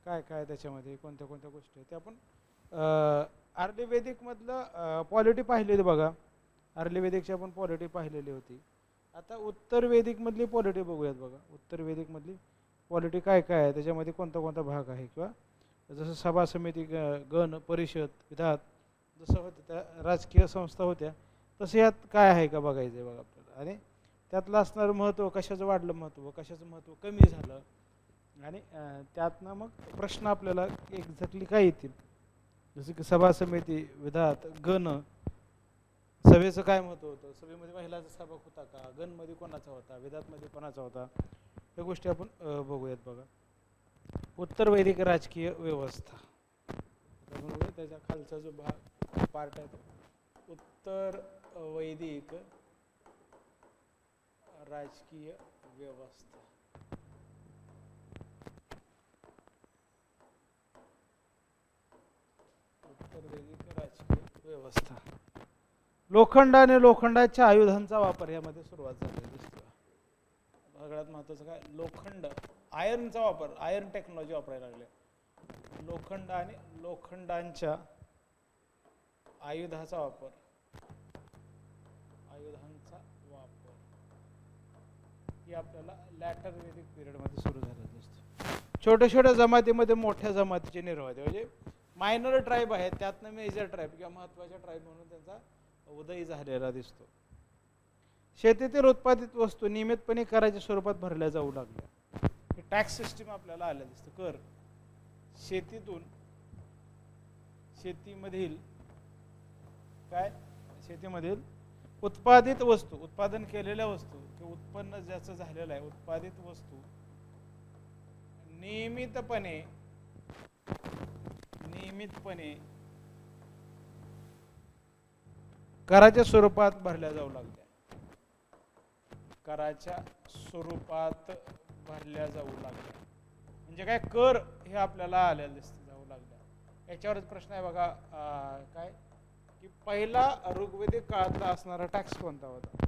काय काय त्याच्यामध्ये कोणत्या कोणत्या गोष्टी आहेत ते आपण अर्ली वेदिकमधलं पॉलिटी पाहिलेली बघा. अर्ली वेदिकची आपण पॉलिटी पाहिलेली होती. आता उत्तर वेदिकमधली पॉलिटी बघूयात बघा. उत्तर वेदिकमधली पॉलिटी काय काय आहे, त्याच्यामध्ये कोणता कोणता भाग आहे, किंवा जसं सभा समिती गण परिषद विधात जसं होतं त्या राजकीय संस्था होत्या तसं यात काय आहे का बघायचं आहे बघा आपल्याला. आणि त्यातलं असणारं महत्त्व, कशाचं वाढलं महत्त्व, कशाचं महत्त्व कमी झालं, आणि त्यातनं मग प्रश्न आपल्याला एक्झॅक्टली काय येतील. जसं की सभा समिती विधात गण, सभेचं काय महत्त्व होतं, सभेमध्ये महिलाचा सहभाग होता का, गणमध्ये कोणाचा होता, विधातमध्ये कोणाचा होता, या गोष्टी आपण बघूयात बघा. उत्तर वैदिक राजकीय व्यवस्था, त्याच्या खालचा जो भाग पार्ट आहे तो उत्तर वैदिक राजकीय व्यवस्था. उत्तर वैदिक राजकीय व्यवस्था. लोखंड आणि लोखंडाच्या आयुधांचा वापर यामध्ये सुरुवात झालेली दिसतो. सगळ्यात महत्त्वाचं काय, लोखंड, आयर्नचा वापर, आयर्न टेक्नॉलॉजी वापरायला लागले. लोखंड आणि लोखंडांच्या आयुधाचा वापर, आयुधांचा वापर ही आपल्याला लॅटर वेदिक पिरियडमध्ये सुरू झालेलं दिसतं. छोट्या छोट्या जमातीमध्ये मोठ्या जमातीची निर्मिती, म्हणजे मायनर ट्राईब आहेत त्यातनं मेजर ट्राईब किंवा महत्त्वाच्या ट्राईब म्हणून त्यांचा उदय झालेला दिसतो. शेतीतील उत्पादित वस्तू नियमितपणे कराच्या स्वरूपात भरल्या जाऊ लागल्या. हे टॅक्स सिस्टीम आपल्याला आलं दिसतं. कर शेतीतून, शेतीमधील काय, शेतीमधील उत्पादित वस्तू, उत्पादन केलेल्या वस्तू किंवा उत्पन्न ज्याचं झालेलं आहे उत्पादित वस्तू नियमितपणे कराच्या स्वरूपात भरल्या जाऊ लागल्या. कराच्या स्वरूपात भरल्या जाऊ लागल्या म्हणजे काय, कर हे आपल्याला आलेलं दिसतं जाऊ लागल्या. याच्यावरच प्रश्न आहे बघा. काय की पहिला ऋग्वेदिक काळातला असणारा टॅक्स कोणता होता.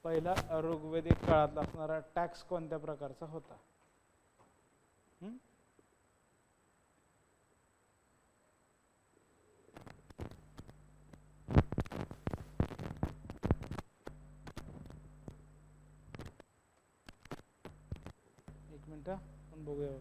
पहिला ऋग्वेदिक काळातला असणारा टॅक्स कोणत्या प्रकारचा होता. एक मिनिट आपण बघूया.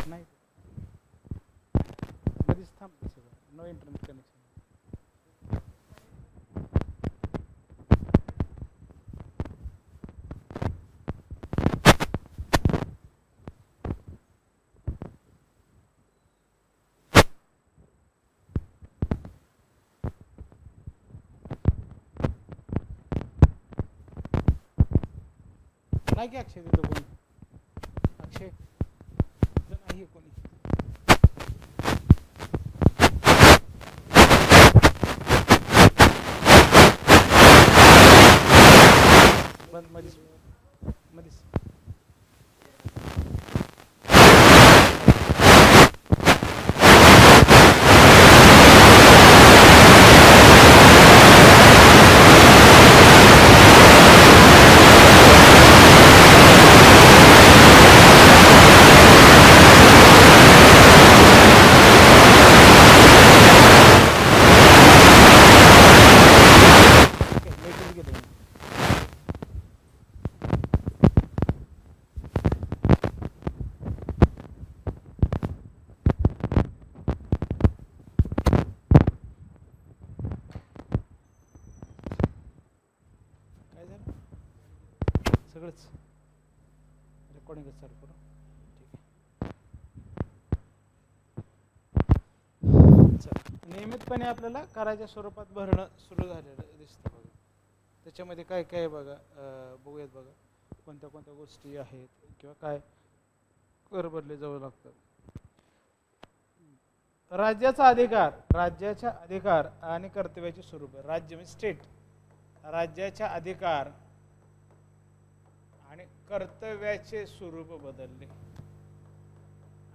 नाही मध्येच थांबते सगळं, नो इंटरनेट कनेक्शन. नाही की अक्षय देतो कोणी, अक्षय नाही कोणी. बंद मध्येच मध्येच. सगळंच रेकॉर्डिंग चालू करू. ठीक आहे. नियमितपणे आपल्याला कराच्या स्वरूपात भरणं सुरू झालेलं दिसतं बघा. त्याच्यामध्ये काय काय बघा, बघूयात बघा. कोणत्या कोणत्या गोष्टी आहेत किंवा काय कर बदले जाऊ लागतात. राज्याच्या अधिकार आणि कर्तव्याचे स्वरूप. राज्य म्हणजे स्टेट, राज्याच्या अधिकार आणि कर्तव्याचे स्वरूप बदलले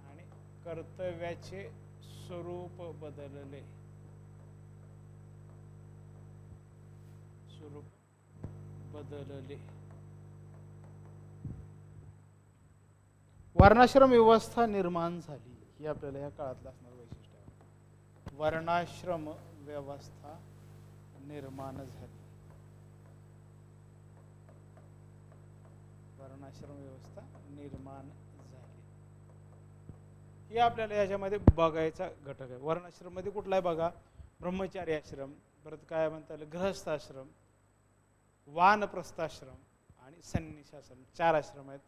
आणि कर्तव्याचे स्वरूप बदलले. स्वरूप बदलले. वर्णाश्रम व्यवस्था निर्माण झाली. ही आपल्याला या काळातलं असणारं वैशिष्ट्य आहे. वर्णाश्रम व्यवस्था निर्माण झाली. वर्णाश्रम व्यवस्था निर्माण झाली. ही आपल्याला याच्यामध्ये बघायचा घटक आहे. वर्णाश्रम मध्ये कुठला आहे बघा. ब्रह्मचारी आश्रम, परत काय म्हणता येईल गृहस्थाश्रम, वानप्रस्थाश्रम आणि संन्यासाश्रम. 4 आश्रम आहेत.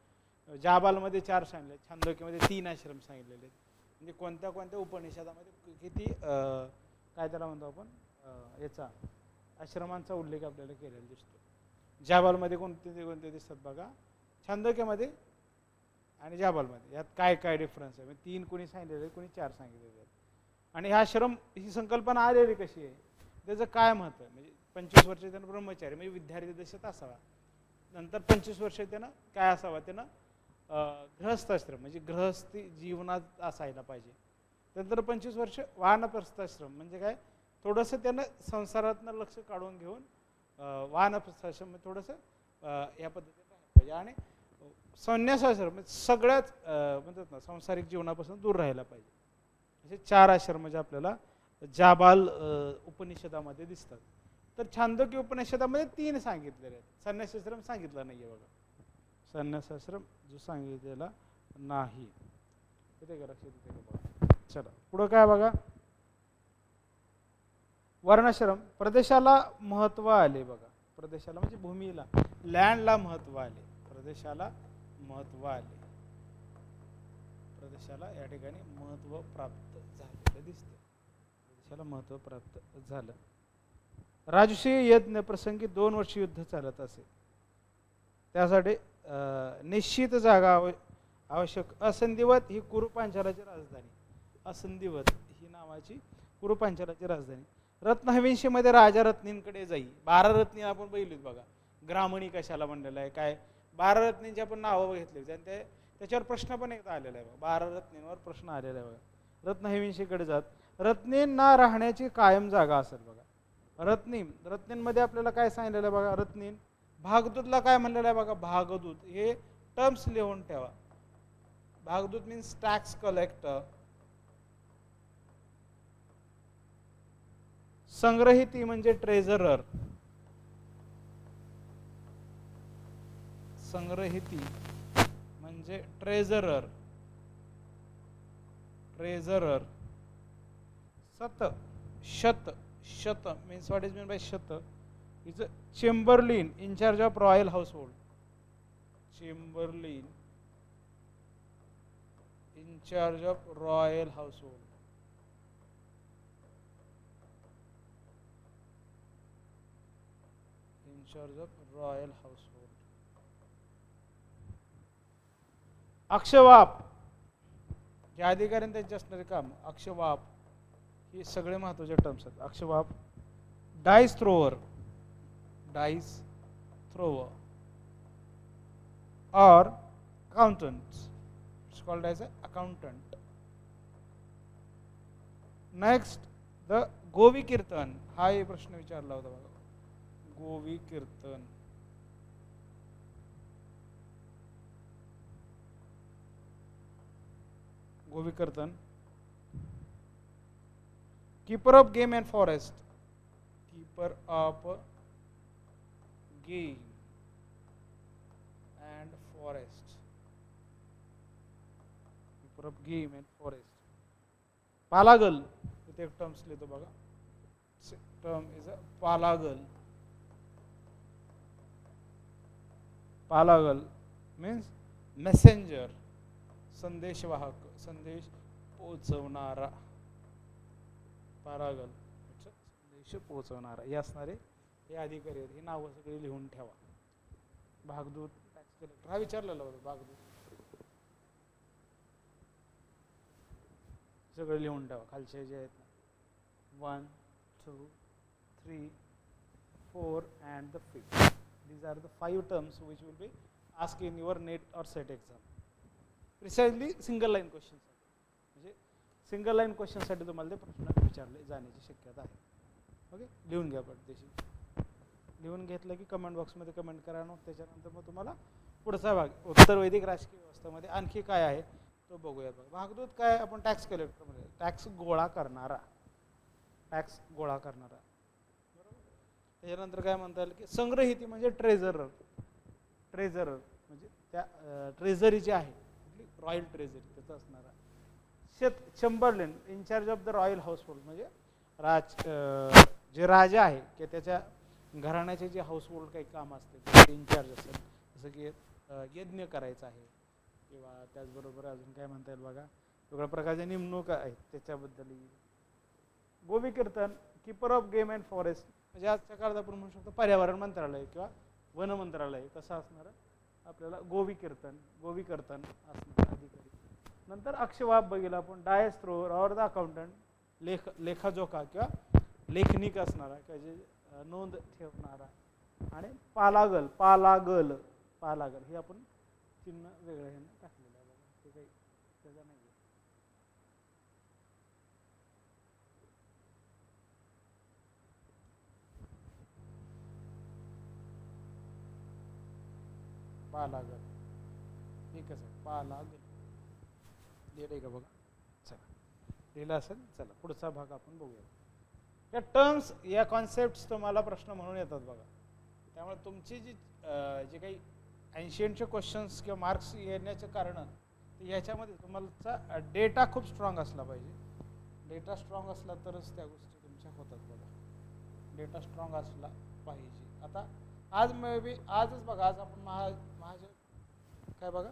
जाबालमध्ये 4 सांगितले, छांदोग्यामध्ये 3 आश्रम सांगितलेले आहेत. म्हणजे कोणत्या कोणत्या उपनिषदामध्ये किती काय त्याला म्हणतो आपण याचा आश्रमांचा उल्लेख आपल्याला केलेला दिसतो. जाबालमध्ये कोणते कोणते दिसतात बघा. छांदोग्यामध्ये आणि जाबालमध्ये यात काय काय डिफरन्स आहे. 3 कोणी सांगितलेले, कोणी 4 सांगितलेले आहेत. आणि हा आश्रम ही संकल्पना आलेली कशी आहे, त्याचं काय महत्त्व आहे. म्हणजे 25 वर्ष त्यानं ब्रह्मचारी म्हणजे विद्यार्थी दशेत असावा. नंतर 25 वर्ष त्यानं काय असावा, त्यानं गृहस्थाश्रम म्हणजे गृहस्थी जीवनात असायला पाहिजे. नंतर 25 वर्ष वानप्रस्थाश्रम म्हणजे काय, थोडंसं त्यानं संसारातनं लक्ष काढून घेऊन वानप्रस्थाश्रम थोडंसं या पद्धतीने राहायला पाहिजे. आणि संन्यासाश्रम सगळ्याच म्हणतात ना सांसारिक जीवनापासून दूर राहायला पाहिजे. असे 4 आश्रम म्हणजे आपल्याला जाबाल उपनिषदामध्ये दिसतात. तर छांदोग्य उपनिषदामध्ये 3 सांगितलेले आहेत. संन्यासाश्रम सांगितला नाहीये बघा. संन्यासाश्रम जो सांगितलेला नाही. येते का लक्षात, येते का बघा. चला पुढं काय बघा. वर्णाश्रम प्रदेशाला महत्त्व आले बघा. प्रदेशाला म्हणजे भूमीला, लँडला महत्त्व आले. प्रदेशाला महत्त्व आले. प्रदेशाला या ठिकाणी महत्त्व प्राप्त झालेलं दिसते. प्रदेशाला महत्त्व प्राप्त झालं. राजसूय यज्ञ प्रसंगी 2 वर्ष युद्ध चालत असे. त्यासाठी निश्चित जागा आवश्यक. असंधिवत ही कुरुपांचालाची राजधानी. असंधिवत ही नावाची कुरुपांचालाची राजधानी. रत्नहविंशीमध्ये राजा रत्नींकडे जाई. 12 रत्नी आपण बघितलीत बघा. ग्रामणी कशाला म्हणलेलं आहे, काय 12 रत्नींची आपण नावं घेतली आणि त्याच्यावर प्रश्न पण एकदा आलेला आहे. 12 रत्नींवर प्रश्न आलेला आहे बघा. रत्नहविंशीकडे जात. रत्नींना राहण्याची कायम जागा असेल बघा. रत्नींमध्ये आपल्याला काय सांगितलेलं आहे बघा. रत्नीन भागदूतला काय म्हणलेलं आहे बघा. भागदूत हे टर्म्स लिहून ठेवा. भागदूत मीन्स टॅक्स कलेक्टर. संग्रहिती म्हणजे ट्रेझरर. संग्रहिती म्हणजे ट्रेझरर. ट्रेझरर. शत means what is meant by Shata is a chamberlain in charge of royal household. Chamberlain in charge of royal household. In charge of royal household. अक्षवाप ज्या अधिकाऱ्यांनी त्यांचे असणारे काम. अक्षवाप हे सगळे महत्त्वाचे टर्म्स आहेत. अक्षवाप. Dice thrower. Dice thrower or accountant. It's called as accountant. Next the गोवी कीर्तन. हा एक प्रश्न विचारला होता बघा. गोवी कीर्तन. गोवी कीर्तन. Keeper of game and forest. Keeper of game and forest. Keeper of game and forest. पालागल इथे एक टर्म्स लिहितो बघा. टर्म इज अ पालागल. पालागल मीन्स मेसेंजर. संदेशवाहक. संदेश पोहोचवणारा. पारागल संदेश पोहोचवणारा. हे असणारे हे अधिकारी आहेत. ही नावं सगळी लिहून ठेवा. भागदूत, टॅक्स कलेक्टर हा विचारलेला होता भागदूत. सगळं लिहून ठेवा खालचे जे आहेत ना 1 2 3 4 and the 5th. These are the 5 terms which will be asked in your NET or SET exam. Precisely single line questions. म्हणजे सिंगल लाईन क्वेश्चनसाठी तुम्हाला ते प्रश्न विचारले जाण्याची शक्यता आहे. ओके, लिहून घ्या पडदेशी. लिहून घेतलं की कमेंट बॉक्समध्ये कमेंट करा. त्याच्यानंतर मग तुम्हाला पुढचा भाग उत्तर वैदिक राजकीय व्यवस्थेमध्ये आणखी काय आहे तो बघूया. बघा भागदूत काय, आपण टॅक्स कलेक्टरमध्ये टॅक्स गोळा करणारा, टॅक्स गोळा करणारा. बरोबर. त्याच्यानंतर काय म्हणता येईल की संग्रहिती म्हणजे ट्रेझरर. ट्रेझरर म्हणजे त्या ट्रेझरी जी आहे रॉयल ट्रेझरी त्याचं असणारा. Chamberlain in charge of the royal household म्हणजे जे राजा आहे की त्याच्या घराण्याचे जे हाऊसहोल्ड काही काम असते ते इन्चार्ज असेल. जसं की यज्ञ करायचा आहे किंवा त्याचबरोबर अजून काय म्हणता येईल बघा वेगळ्या प्रकारच्या नेमणूक आहेत त्याच्याबद्दल. गोवी कीर्तन keeper of game and forest म्हणजे आजच्या काळात आपण म्हणू शकतो पर्यावरण मंत्रालय किंवा वन मंत्रालय कसं असणार आपल्याला गोवी कीर्तन असणार अधिकारी. नंतर अक्षवाब बघितला आपण dice thrower or the accountant लेखाजोखा किंवा लेखनिक असणारा किंवा जे नोंद ठेवणारा. आणि पालागल हे आपण चिन्ह वेगळं हे टाकलेलं आहे बघा ते काही त्याचा नाही. पालागल हे कसं पालागल लिहिलं का बघा. चला लिहिलं असेल. चला पुढचा भाग आपण बघूया. या टर्म्स या कॉन्सेप्ट तुम्हाला प्रश्न म्हणून येतात बघा. त्यामुळे तुमची जी जे काही एन्शियंटचे क्वेश्चन्स किंवा मार्क्स येण्याचे कारण याच्यामध्ये तुम्हाला डेटा खूप स्ट्रॉंग असला पाहिजे. डेटा स्ट्रॉंग असला तरच त्या गोष्टी तुमच्या होतात बघा. डेटा स्ट्रॉंग असला पाहिजे. आता आज मे बी आजच बघा आज आपण महाजन काय बघा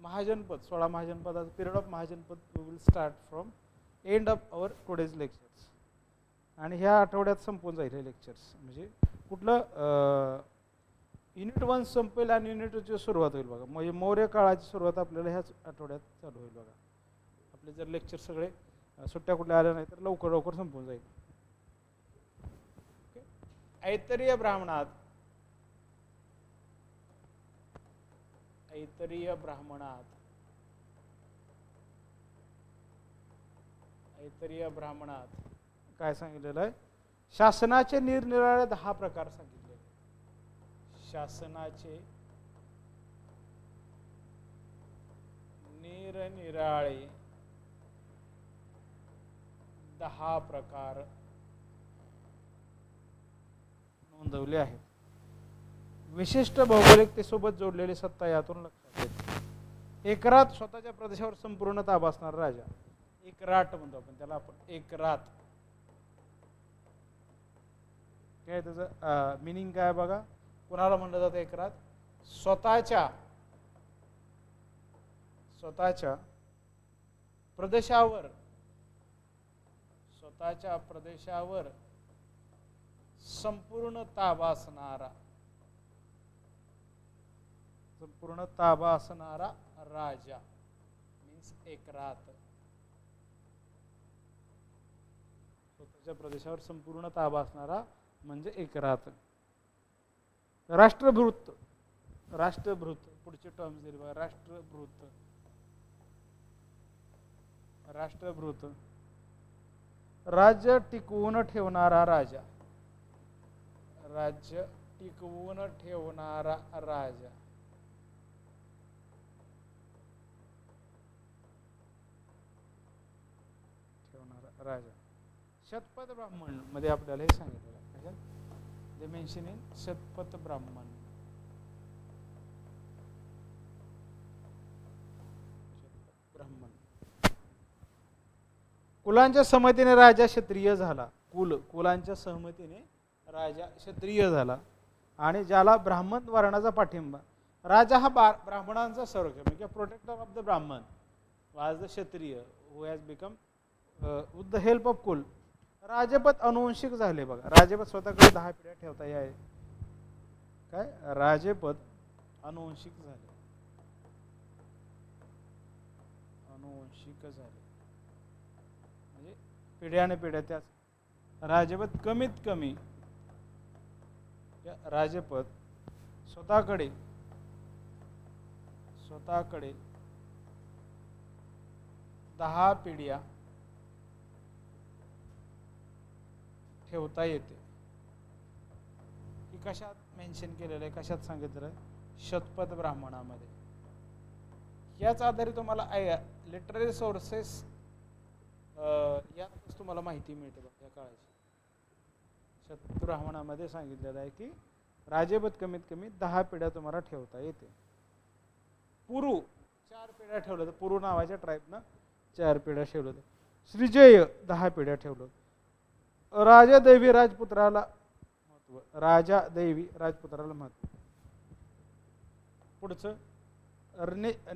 महाजनपद 16 महाजनपदाचं पिरियड ऑफ महाजनपद we will start from end of our today's lectures. आणि ह्या आठवड्यात संपून जाईल हे लेक्चर्स. म्हणजे कुठलं युनिट 1 संपेल आणि युनिट 2ची सुरुवात होईल बघा. म्हणजे मौर्य काळाची सुरुवात आपल्याला ह्याच आठवड्यात चालू होईल बघा. आपले जर लेक्चर सगळे सुट्ट्या कुठल्या आल्या नाही तर लवकर संपून जाईल. ऐतरीय ब्राह्मणात काय सांगितलेलं आहे शासनाचे निरनिराळे 10 प्रकार सांगितले. शासनाचे निरनिराळे 10 प्रकार नोंदवले आहेत. विशिष्ट भौगोलिकतेसोबत जोडलेली सत्ता यातून लक्षात येते. एकरात स्वतःच्या प्रदेशावर संपूर्ण ताबा असणारा राजा. एकराट म्हणतो आपण त्याला. आपण एकरात काय त्याचं मिनिंग काय बघा. कोणाला म्हणलं जातं एकरात? स्वतःच्या प्रदेशावर संपूर्ण ताबा असणारा राजा मीन्स एकरात. स्वतःच्या प्रदेशावर संपूर्ण ताबा असणारा म्हणजे एकरात. राष्ट्रभृत पुढचे टर्म्स दिले बघा. राष्ट्रभृत राज्य टिकवून ठेवणारा राजा. शतपथ ब्राह्मण मध्ये आपल्याला हे सांगितलेलं आहे. दे मेन्शन इन शतपथ ब्राह्मण. कुलांच्या सहमतीने राजा क्षत्रिय झाला. कुलांच्या सहमतीने राजा क्षत्रिय झाला. आणि ज्याला ब्राह्मण वर्णाचा पाठिंबा. राजा हा ब्राह्मणांचा संरक्षक म्हणजे प्रोटेक्टर ऑफ द ब्राह्मण was the kshatriya who has become with the help of kul. राजपद अनुवंशिक झाले बघा. राजपद स्वतःकडे 10 पिढ्या ठेवता आहे. काय राजपद अनुवंशिक झाले, अनुवंशिक झाले म्हणजे पिढ्याने पिढ्या त्याच राजपद कमीत कमी राजपद स्वतःकडे 10 पिढ्या ठेवता येते. ही कशात मेन्शन केलेलं आहे, कशात सांगितलं आहे? शतपथ ब्राह्मणामध्ये. याच आधारे तुम्हाला लिटररी सोर्सेस यातच तुम्हाला माहिती मिळते बघा. या काळाची शतपथ ब्राह्मणामध्ये सांगितलेलं आहे की राजेपद कमीत कमी 10 पिढ्या तुम्हाला ठेवता येते. पुरु 4 पिढ्या ठेवलं तर पुरु नावाच्या ट्राईबनं 4 पिढ्या ठेवलं होतं. श्रीजय 10 पिढ्या ठेवलं. राजा दैवी राजपुत्राला महत्व, राजा दैवी राजपुत्राला महत्व. पुढचं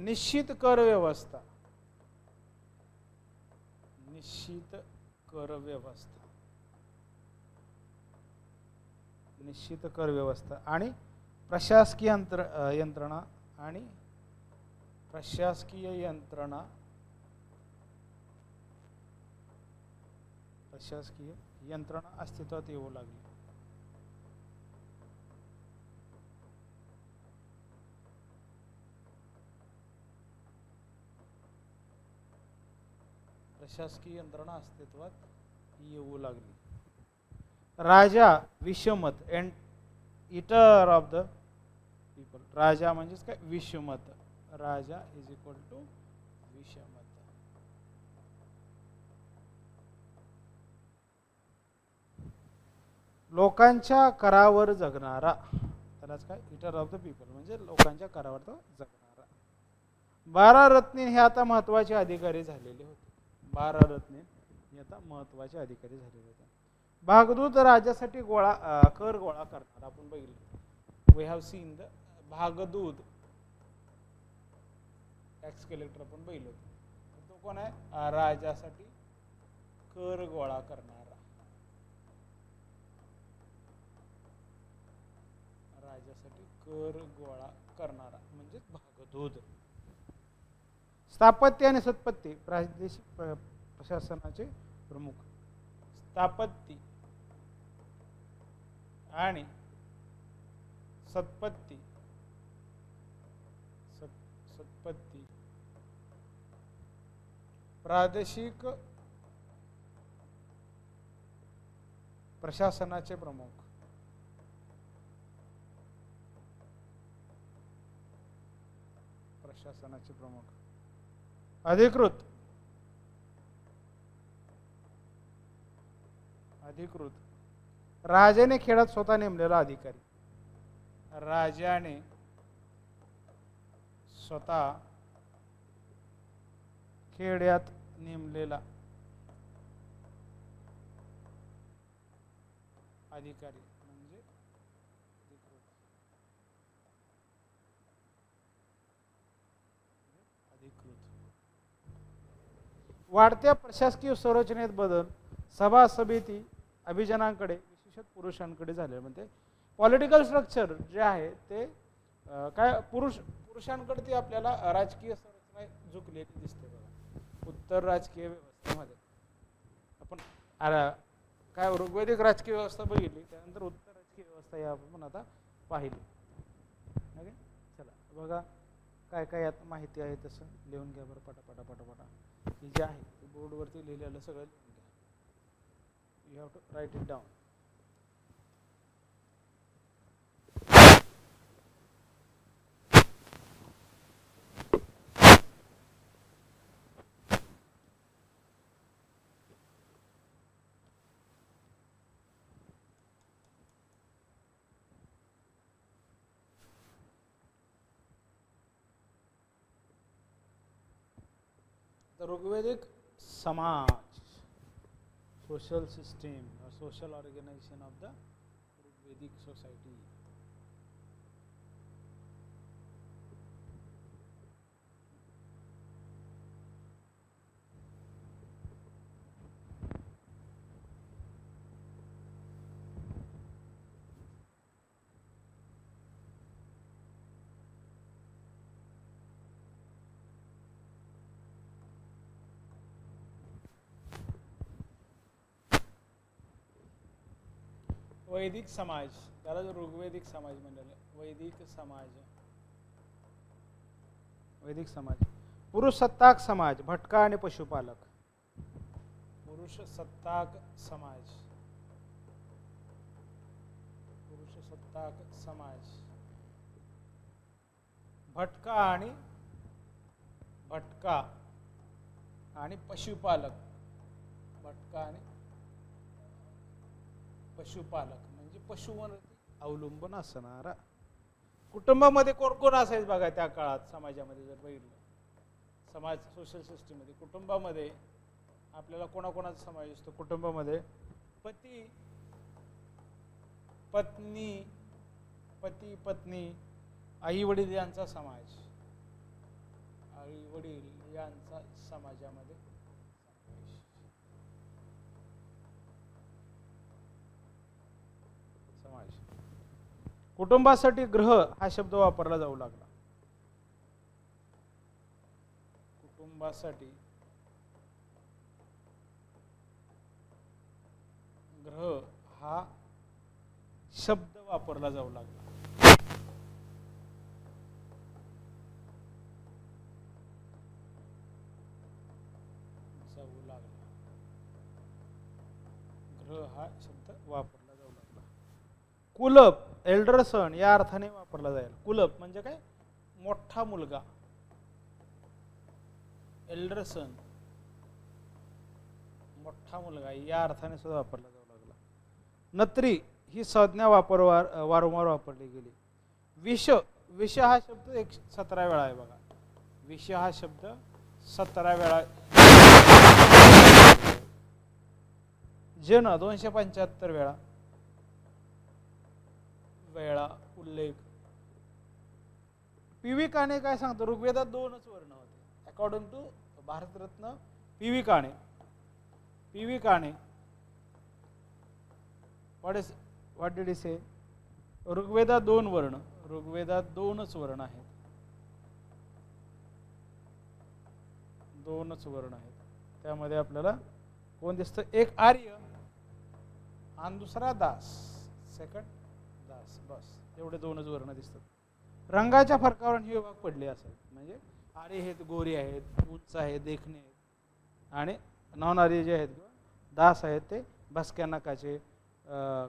निश्चित कर व्यवस्था, निश्चित कर व्यवस्था, निश्चित कर व्यवस्था आणि प्रशासकीय यंत्रणा आणि प्रशासकीय यंत्रणा, प्रशासकीय यंत्रणा अस्तित्वात येऊ लागली. प्रशासकीय यंत्रणा अस्तित्वात येऊ लागली. Raja vishamatta and eater of the people. राजा म्हणजेच काय? विषमत. Raja is equal to vishamatta. लोकांच्या करावर जगणारा, त्यालाच काय? इटर ऑफ द पीपल म्हणजे लोकांच्या करावर तो जगणारा. 12 रत्ने हे आता महत्वाचे अधिकारी झालेले होते. 12 रत्ने हे आता महत्वाचे अधिकारी झालेले होते. भागदूत राजासाठी कर गोळा करणार आपण बघितलं. We have seen the bhagdut tax collector आपण बघितलं. तो कोण आहे? राजासाठी कर गोळा करणारा. राजासाठी कर गोळा करणारा म्हणजे भागदूत. स्थापत्य आणि सत्पत्ती प्रादेशिक प्रशासनाचे प्रमुख. स्थापत्य आणि सत्पत्ती, सत्पत्ती प्रादेशिक प्रशासनाचे प्रमुख. प्रशासनाचे प्रमुख. अधिकृत, अधिकृत राजाने खेळात स्वतः नेमलेला अधिकारी. राजाने स्वतः खेड्यात नेमलेला अधिकारी म्हणजे अधिकृत. अधिकृत. वाढत्या प्रशासकीय संरचनेत बदल सभा समिती अभिजनांकडे विशेषतः पुरुषांकडे झाले. म्हणजे पॉलिटिकल स्ट्रक्चर जे आहे ते काय पुरुषांकडे ती आपल्याला राजकीय संरचना झुकलेली दिसते बघा. उत्तर राजकीय व्यवस्थेमध्ये आपण काय ऋग्वेदिक राजकीय व्यवस्था बघितली, त्यानंतर उत्तर राजकीय व्यवस्था या आपण आता पाहिली. ओके, चला बघा काय काय यात माहिती आहे तसं लिहून घ्या बरं पटापटा पटापटा. ही जे आहे ते बोर्डवरती लिहिलेलं सगळं लिहून घ्या. You have to write it down. ऋग्वेदिक समाज, सोशल सिस्टम और social organisation of the Rigvedic society. वैदिक समाज, त्याला ऋग्वेदिक समाज म्हणलेलं. वैदिक समाज, वैदिक समाज. पुरुषसत्ताक समाज, भटका आणि पशुपालक. पुरुषसत्ताक समाज, पुरुषसत्ताक समाज, भटका आणि पशुपालक. भटका आणि पशुपालक म्हणजे पशुवरती अवलंबून असणारा. कुटुंबामध्ये कोण कोण असायचं बघा त्या काळात समाजामध्ये. जर बघितलं समाज सोशल सिस्टीममध्ये, कुटुंबामध्ये आपल्याला कोणाकोणाचा समावेश असतो कुटुंबामध्ये? पती पत्नी, आई वडील यांचा समाज, आई वडील यांचा समाजामध्ये समाज. कुटुंबासाठी ग्रह हा शब्द वापरला जाऊ लागला. कुटुंबासाठी ग्रह हा शब्द वापरला जाऊ लागला. ग्रह हा शब्द वापरला जाऊ लागला. कुलप, एल्डर सन या अर्थाने वापरला जाईल. कुलप म्हणजे काय? मोठा मुलगा. एल्डर सन मोठा मुलगा या अर्थाने सुद्धा वापरला जाऊ लागला. नत्री ही संज्ञा वारंवार वापरली गेली. विष हा शब्द 17 वेळा आहे बघा. विष हा शब्द 17 वेळा. जन 275 वेळा उल्लेख. पी.व्ही. काणे काय सांगतो? ऋग्वेदात 2च वर्ण होते according to Bharat Ratna P V. Kane. P V. Kane what did he say? ऋग्वेदात 2 वर्ण, ऋग्वेदात 2च वर्ण आहेत. 2च वर्ण आहेत. त्यामध्ये आपल्याला कोण दिसतं? एक आर्य आणि दुसरा दास, सेकंड दास, बस एवढे 2च वर्ण दिसतात. रंगाच्या फरकावर हे विभाग पडले असेल. म्हणजे आर्य आहेत, गोरी आहेत, उंच आहेत, देखणे आहेत, आणि नॉन आर्य जे आहेत किंवा दास आहेत ते भसक्या नकाचे,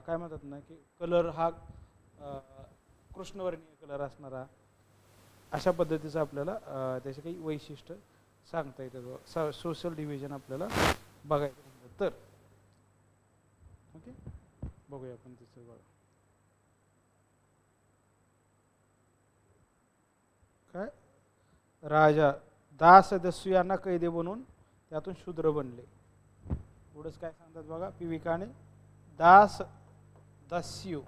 काय म्हणतात ना की कलर हा कृष्णवर्णीय कलर असणारा, अशा पद्धतीचं आपल्याला त्याचे काही वैशिष्ट्य सांगता येतं. सोशल डिव्हिजन आपल्याला बघायचं तर ओके बघूया आपण तिचं बघा. काय? राजा दास दस्यू यांना कैदी बनवून त्यातून शूद्र बनले. पुढंच काय सांगतात बघा पी.व्ही. काणे. दास दस्यू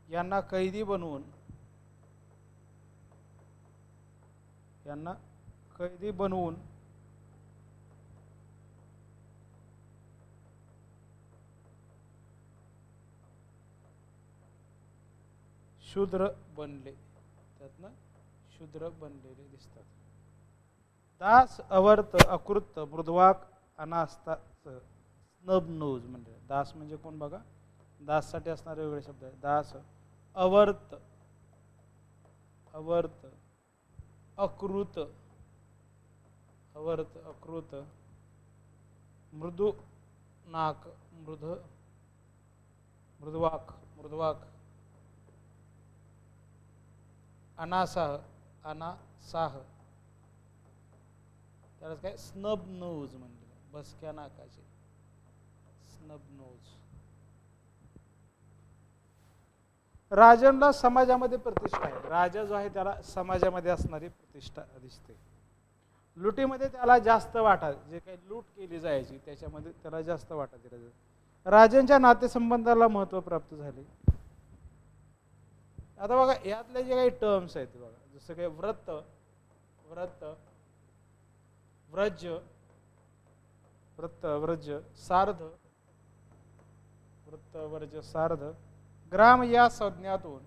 यांना कैदी बनवून शूद्र बनले. त्यातनं शूद्र बनलेले दिसतात. दास अवर्त, अकृत, मृदवाक, अनास्ता, स्नब नोज. म्हणजे दास म्हणजे कोण बघा? दाससाठी असणारे वेगळे शब्द आहे. दास अवर्त, अकृत, मृदू नाक, मृदवाक, अनासाह, त्याला काय? स्नब नोज म्हणजे बसक्या नाकाचे, स्नब नोज. राजांना समाजामध्ये प्रतिष्ठा आहे. राजा जो आहे त्याला समाजामध्ये असणारी प्रतिष्ठा दिसते. लुटीमध्ये त्याला जास्त वाटा, जे काही लूट केली जायची त्याच्यामध्ये त्याला जास्त वाटा दिला जातो. राजांच्या नातेसंबंधाला महत्त्व प्राप्त झाले. आता बघा यातले जे काही टर्म्स आहेत बघा, जसं काही व्रत, व्रज, सार्ध, ग्राम या संज्ञामधून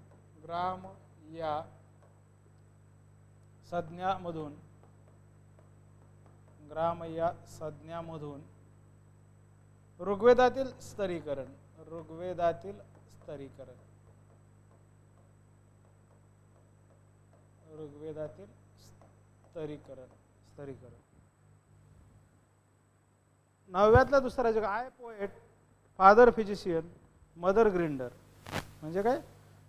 ऋग्वेदातील स्तरीकरण, ऋग्वेदातील स्तरीकरण, ऋग्वेदातील स्तरीकरण, स्तरीकरण. 9व्यातला दुसरा जग I poet, father physician, mother grinder. म्हणजे काय,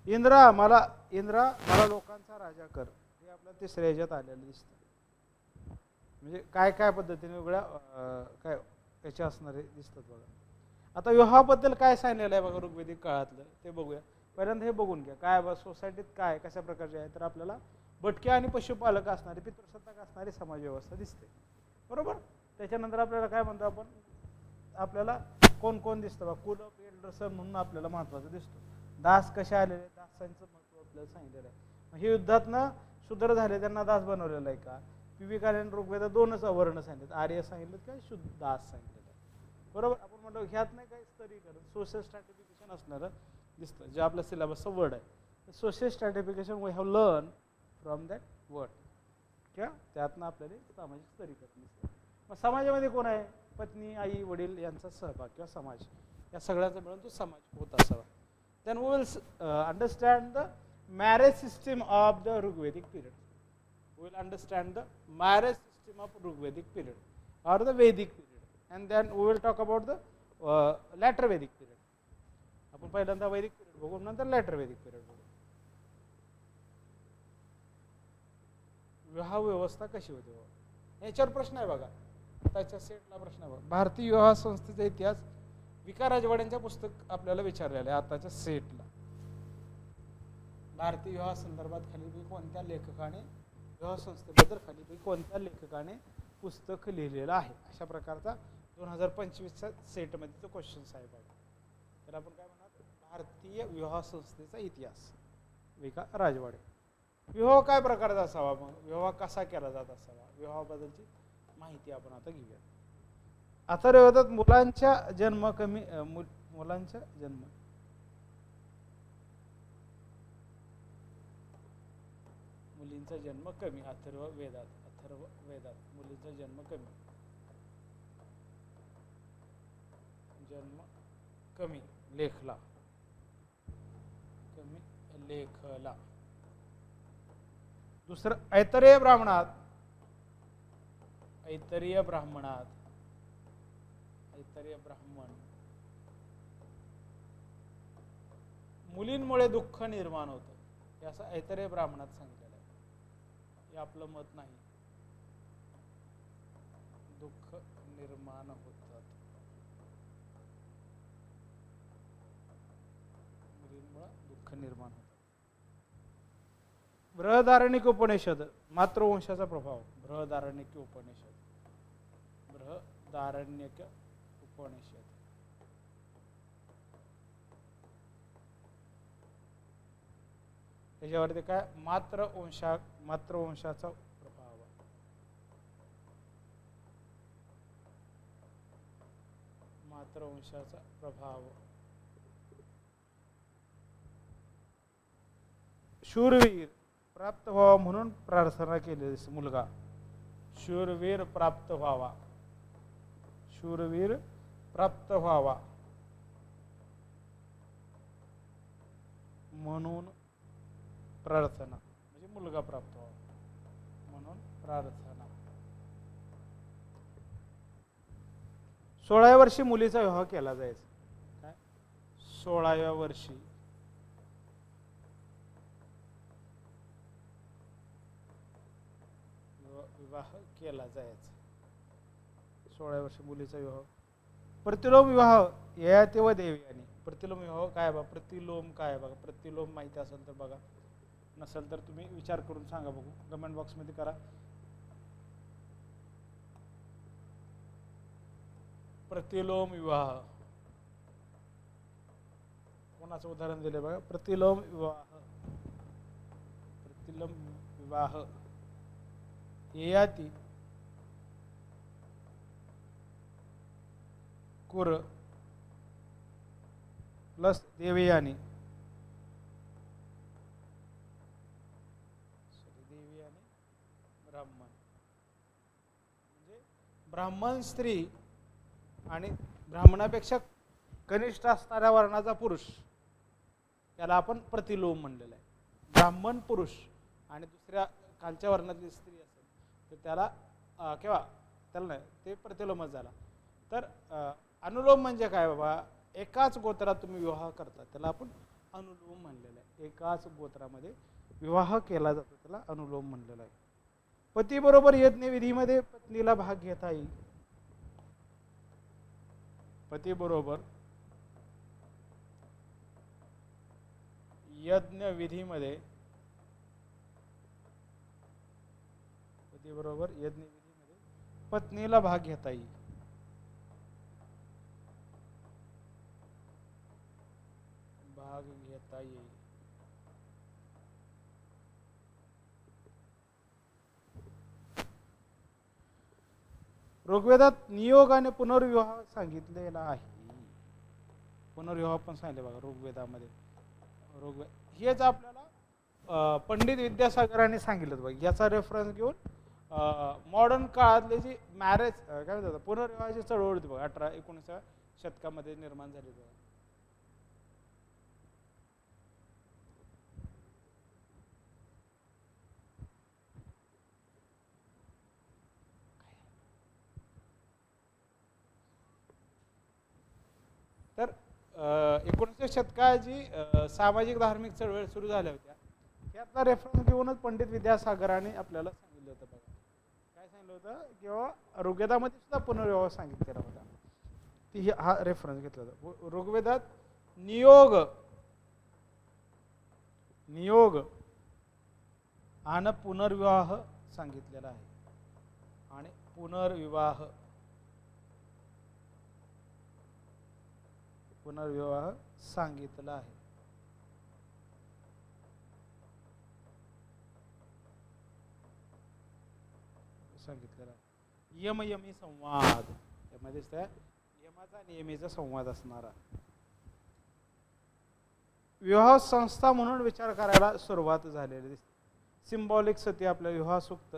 इंद्रा मला लोकांचा राजा कर, हे आपल्या तिसऱ्या ह्याच्यात आलेलं दिसतं. म्हणजे काय काय पद्धतीने वेगळ्या काय याचे असणारे दिसतात बघा. आता विवाहाबद्दल काय सांगितलेलं आहे बघा ऋग्वेदिक काळातलं ते बघूया. पहिल्यांदा हे बघून घ्या काय बा सोसायटीत काय कशा प्रकारचे आहे. तर आपल्याला भटके आणि पशुपालक असणारी पितृसत्ताक असणारी समाज व्यवस्था दिसते, बरोबर. त्याच्यानंतर आपल्याला काय म्हणतो आपण, आपल्याला कोण कोण दिसतं बा, कुलप एल्डरसन म्हणून आपल्याला महत्त्वाचं दिसतो. दास कसे आलेले, दासांचं महत्त्व आपल्याला सांगितलेलं आहे. हे युद्धातनं शूद्र झाले त्यांना दास बनवलेलं आहे का. विवेकानंद ऋग्वेदात 2च अवर्ण सांगितलं, आर्य सांगितलं काय शुद्ध दास सांगितलेलं आहे, बरोबर. आपण म्हणतो ह्यात नाही काही स्तरीकरण, सोशल स्ट्रॅटिफिकेशन असणारं दिसतं जे आपल्या सिलेबसचं वर्ड आहे. Social stratification we have learn from that word, किंवा त्यातनं आपल्याला सामाजिक स्तरीकरण दिसतं. मग समाजामध्ये कोण आहे, पत्नी, आई, वडील यांचा सहभाग किंवा समाज, या सगळ्यांचा मिळून तो समाज होत असावा. Then we will understand the marriage system of the Rigvedic period. We will understand the marriage system of Rigvedic period or the Vedic period, and then we will talk about the later Vedic period. आपण पहिल्यांदा वैदिक period बघू, नंतर letter वैदिक period बघू. विवाह व्यवस्था कशी होती याच्यावर प्रश्न आहे बघा. त्याच्या सेटला प्रश्न आहे बघा. भारतीय विवाह संस्थेचा इतिहास विका राजवाड्यांच्या पुस्तक आपल्याला विचारलेलं आहे आताच्या सेटला. भारतीय विवाह संदर्भात खाली कोणत्या लेखकाने, विवाह संस्थेबद्दल खाली कोणत्या लेखकाने पुस्तक लिहिलेलं आहे, अशा प्रकारचा 2025च्या सेटमध्ये तो क्वेश्चन्स आहे बघा. तर आपण काय म्हणणार, भारतीय विवाह संस्थेचा इतिहास, विका राजवाडे. विवाह काय प्रकारचा असावा, मग विवाह कसा केला जात असावा, विवाहाबद्दलची माहिती आपण आता घेऊया. अथर्ववेदात मुलांचा जन्म कमी, मुलांचा जन्म, मुलींचा जन्म कमी. अथर्ववेदात मुलींचा जन्म कमी, जन्म कमी लेखला, कमी लेखला. दुसरं ऐतरेय ब्राह्मणात, ऐतरेय ब्राह्मणात, ऐतरेय ब्राह्मण, मुलींमुळे दुःख निर्माण होतं, हे असं ऐतरेय ब्राह्मणात सांगितलेलं आहे. हे आपलं मत नाही, दुःख निर्माण होतात, मुलींमुळे दुःख निर्माण होतं. बृहदारण्यक उपनिषद, मातृवंशाचा प्रभाव. बृहदारण्यक उपनिषद, बृहदारण्यक उपनिषद. त्याच्यावरती काय, मातृवंशाचा प्रभाव, मातृवंशाचा प्रभाव. शूरवीर प्राप्त व्हावा म्हणून प्रार्थना केली, मुलगा शूरवीर प्राप्त व्हावा, शूरवीर प्राप्त व्हावा म्हणून प्रार्थना, म्हणजे मुलगा प्राप्त व्हावा म्हणून प्रार्थना. 16व्या वर्षी मुलीचा विवाह केला जायचा. काय, 16व्या वर्षी विवाह केला जायचा. 16व्या वर्षी मुलीचा विवाह. प्रतिलोम विवाह, ययाति व देवयानी. प्रतिलोम विवाह काय बघा, प्रतिलोम काय बघा, प्रतिलोम माहिती असेल तर बघा, नसेल तर तुम्ही विचार करून सांगा, बघू कमेंट बॉक्स मध्ये करा. प्रतिलोम विवाह कोणाचं उदाहरण दिले बघा. प्रतिलोम विवाह, प्रतिलोम विवाह ययाति कुर प्लस देवयानी, देवयानी ब्राह्मण, म्हणजे ब्राह्मण स्त्री आणि ब्राह्मणापेक्षा कनिष्ठ असणाऱ्या वर्णाचा पुरुष त्याला आपण प्रतिलोम म्हणलेला आहे. ब्राह्मण पुरुष आणि दुसऱ्या खालच्या वर्णातली स्त्री असेल तर त्याला किंवा त्याला नाही ते प्रतिलोमच झाला. तर अनुलोम म्हणजे काय बाबा, एकाच गोत्रात तुम्ही विवाह करता त्याला आपण अनुलोम म्हणलेलं आहे. एकाच गोत्रामध्ये विवाह केला जातो त्याला अनुलोम म्हणलेला आहे. पतीबरोबर यज्ञविधीमध्ये पत्नीला भाग घेता येईल. पतीबरोबर यज्ञविधीमध्ये पत्नीला भाग घेता येईल. भाग घेता येईल. ऋग्वेदात नियोग आणि पुनर्विवाह सांगितलेला आहे. पुनर्विवाह पण सांगितले बघा ऋग्वेदामध्ये. हेच आपल्याला पंडित विद्यासागरांनी सांगितलं बघा. याचा रेफरन्स घेऊन मॉडर्न काळातले जी मॅरेज काय म्हणतात पुनर्विवाहाची चळवळ होती बघा 18-19 शतकामध्ये निर्माण झाली बघा. तर 19व्या शतकात जी सामाजिक धार्मिक चळवळ सुरू झाल्या होत्या त्याचा रेफरन्स घेऊनच पंडित विद्यासागरांनी आपल्याला सांगितलं होतं बघा. काय सांगितलं होतं किंवा ऋग्वेदामध्ये सुद्धा पुनर्विवाह सांगितलेला होता. ती हा रेफरन्स घेतला होता. ऋग्वेदात नियोग आणि पुनर्विवाह सांगितलेला आहे. आणि पुनर्विवाह सांगितलं आहे. सांगितलेला आहे. यमी संवाद त्यामध्ये यमाचा नियमीचा संवाद असणारा विवाह संस्था म्हणून विचार करायला सुरुवात झालेली दिसते. सिम्बॉलिक सती आपल्या विवाह सूक्त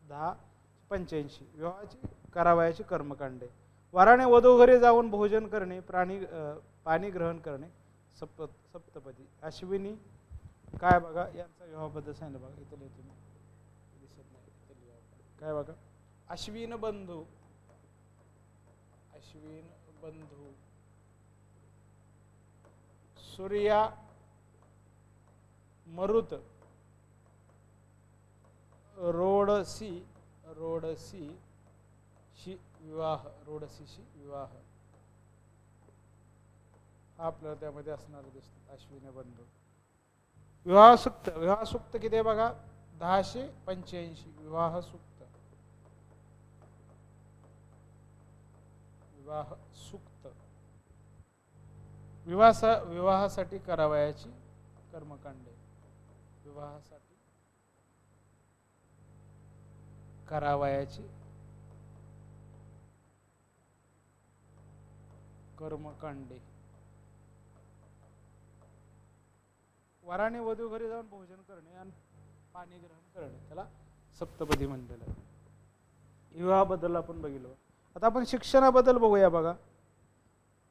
10:85 विवाहाची करावयाची कर्मकांडे. वराने वधू घरी जाऊन भोजन करणे, पाणी ग्रहण करणे, सप्तपदी. अश्विनी काय बघा यांचा विवाहाबद्दल सांगितलं बघा. इथं तुम्ही दिसत नाही काय बघा. अश्विन बंधू सूर्या मरुत रोडसी रोडसीशी विवाह हा आपल्याला त्यामध्ये असणार दिसतो. अश्विनी बंधू. विवाह सूक्त किती आहे बघा 1085 विवाह सूक्त. विवाहासाठी करावयाची कर्मकांडे. विवाहासाठी करावयाची कर्मकांडे. वराने वधू घरी जाऊन भोजन करणे आणि पाणी ग्रहण करणे त्याला सप्तपदी म्हणलेलं आहे. विवाहाबद्दल आपण बघितलं. आता आपण शिक्षणाबद्दल बघूया बघा.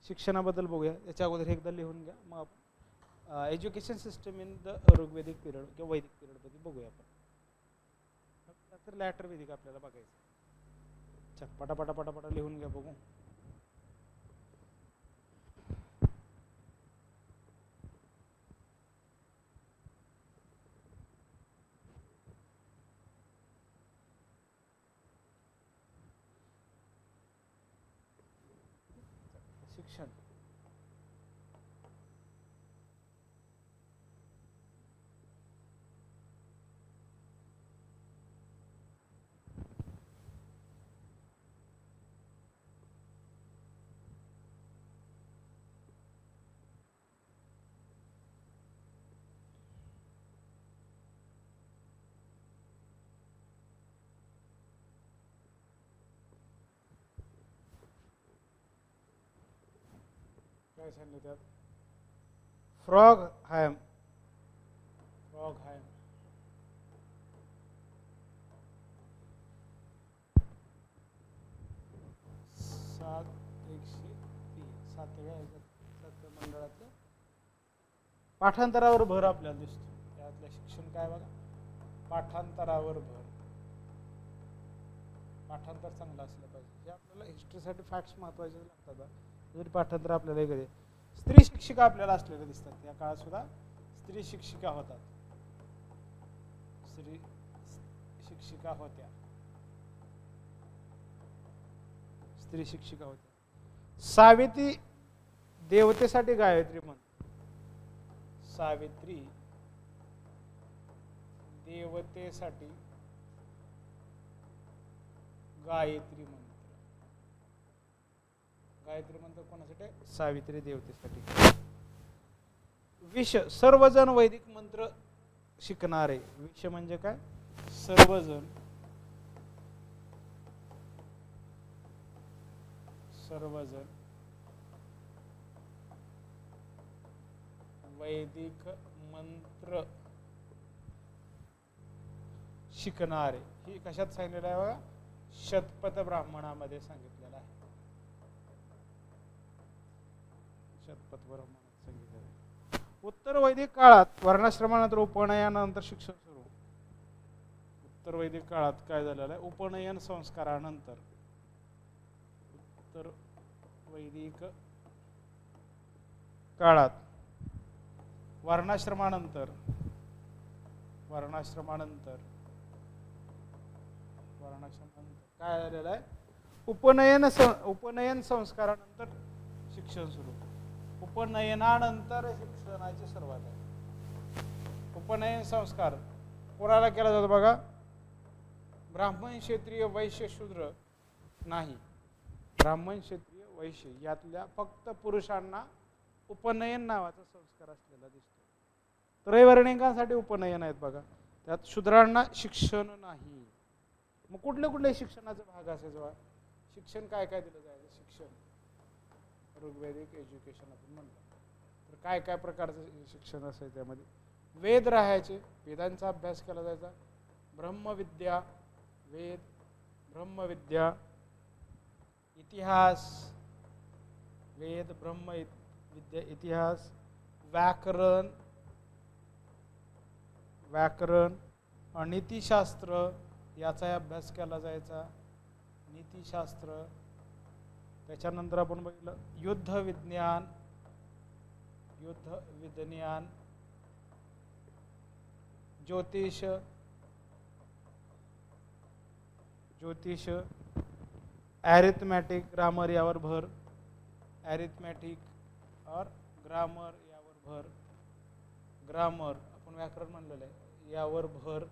शिक्षणाबद्दल बघूया. याच्या अगोदर एकदा लिहून घ्या. मग आपण education system in the Rigvedic period किंवा वैदिक पिरियडमध्ये बघूया आपण. तर लॅटर वेदिक आपल्याला बघायचं. पटापटा लिहून घ्या बघू. शिक्षण काय सांगितलं त्यात. फ्रॉगहॅम 7:1 सातव्या मंडळातलं पाठांतरावर भर आपल्याला दिसतो. त्यातलं शिक्षण काय बघा, पाठांतरावर भर. पाठांतर चांगलं असलं पाहिजे. जे आपल्याला हिस्ट्रीसाठी फॅक्ट्स महत्वाचे लागतात, जरी पाठांतर आपल्याला हे. स्त्री शिक्षिका आपल्याला असलेल्या दिसतात. या काळात सुद्धा स्त्री शिक्षिका होतात. स्त्री शिक्षिका होत्या. स्त्री शिक्षिका होत्या. सावित्री देवतेसाठी गायत्री मंत्र. सावित्री देवतेसाठी गायत्री मंत्र. गायत्री मंत्र कोणासाठी? सावित्री देवतेसाठी. विष सर्वजण वैदिक मंत्र शिकणारे. विष म्हणजे काय? सर्वजण. सर्वजण वैदिक मंत्र शिकणारे. ही कशात सांगितलेलं आहे बघा? शतपथ ब्राह्मणामध्ये सांगितलेलं आहे. शतपथ ब्राह्मणात सांगितलेलं आहे. उत्तर वैदिक काळात वर्णाश्रमानंतर उपनयनानंतर शिक्षण सुरू. उत्तर वैदिक काळात काय झालेलं आहे? उपनयन संस्कारानंतर. उत्तर वैदिक काळात वर्णाश्रमानंतर काय झालेलं आहे? उपनयन संस्कारानंतर शिक्षण सुरू. उपनयनानंतर शिक्षणाची सुरुवात आहे. उपनयन संस्कार कोणाला केला जातो बघा? ब्राह्मण, क्षत्रिय, वैश्य, शूद्र नाही. ब्राह्मण, क्षत्रिय, वैश्य यातल्या फक्त पुरुषांना उपनयन नावाचा संस्कार असलेला दिसतो. त्रैवर्णिकांसाठी उपनयन आहेत बघा. त्यात शूद्रांना शिक्षण नाही. मग कुठले कुठले शिक्षणाचा भाग असायचा? शिक्षण काय काय दिलं जायचं? शिक्षण ऋग्वेदिक एज्युकेशन आपण म्हणलं तर काय काय प्रकारचं शिक्षण असायचं? त्यामध्ये वेद राहायचे. वेदांचा अभ्यास केला जायचा. ब्रह्मविद्या, वेद, ब्रह्मविद्या, इतिहास, वेद, ब्रह्मविद्या, इतिहास, व्याकरण, नीतिशास्त्र याचा अभ्यास केला जायचा. नीतिशास्त्र. त्याच्यानंतर आपण बघितलं युद्ध विज्ञान, ज्योतिष, अरिथमॅटिक, ग्रामर यावर भर. अरिथमॅटिक और ग्रामर यावर भर. ग्रामर आपण व्याकरण म्हणलेलं आहे, यावर भर.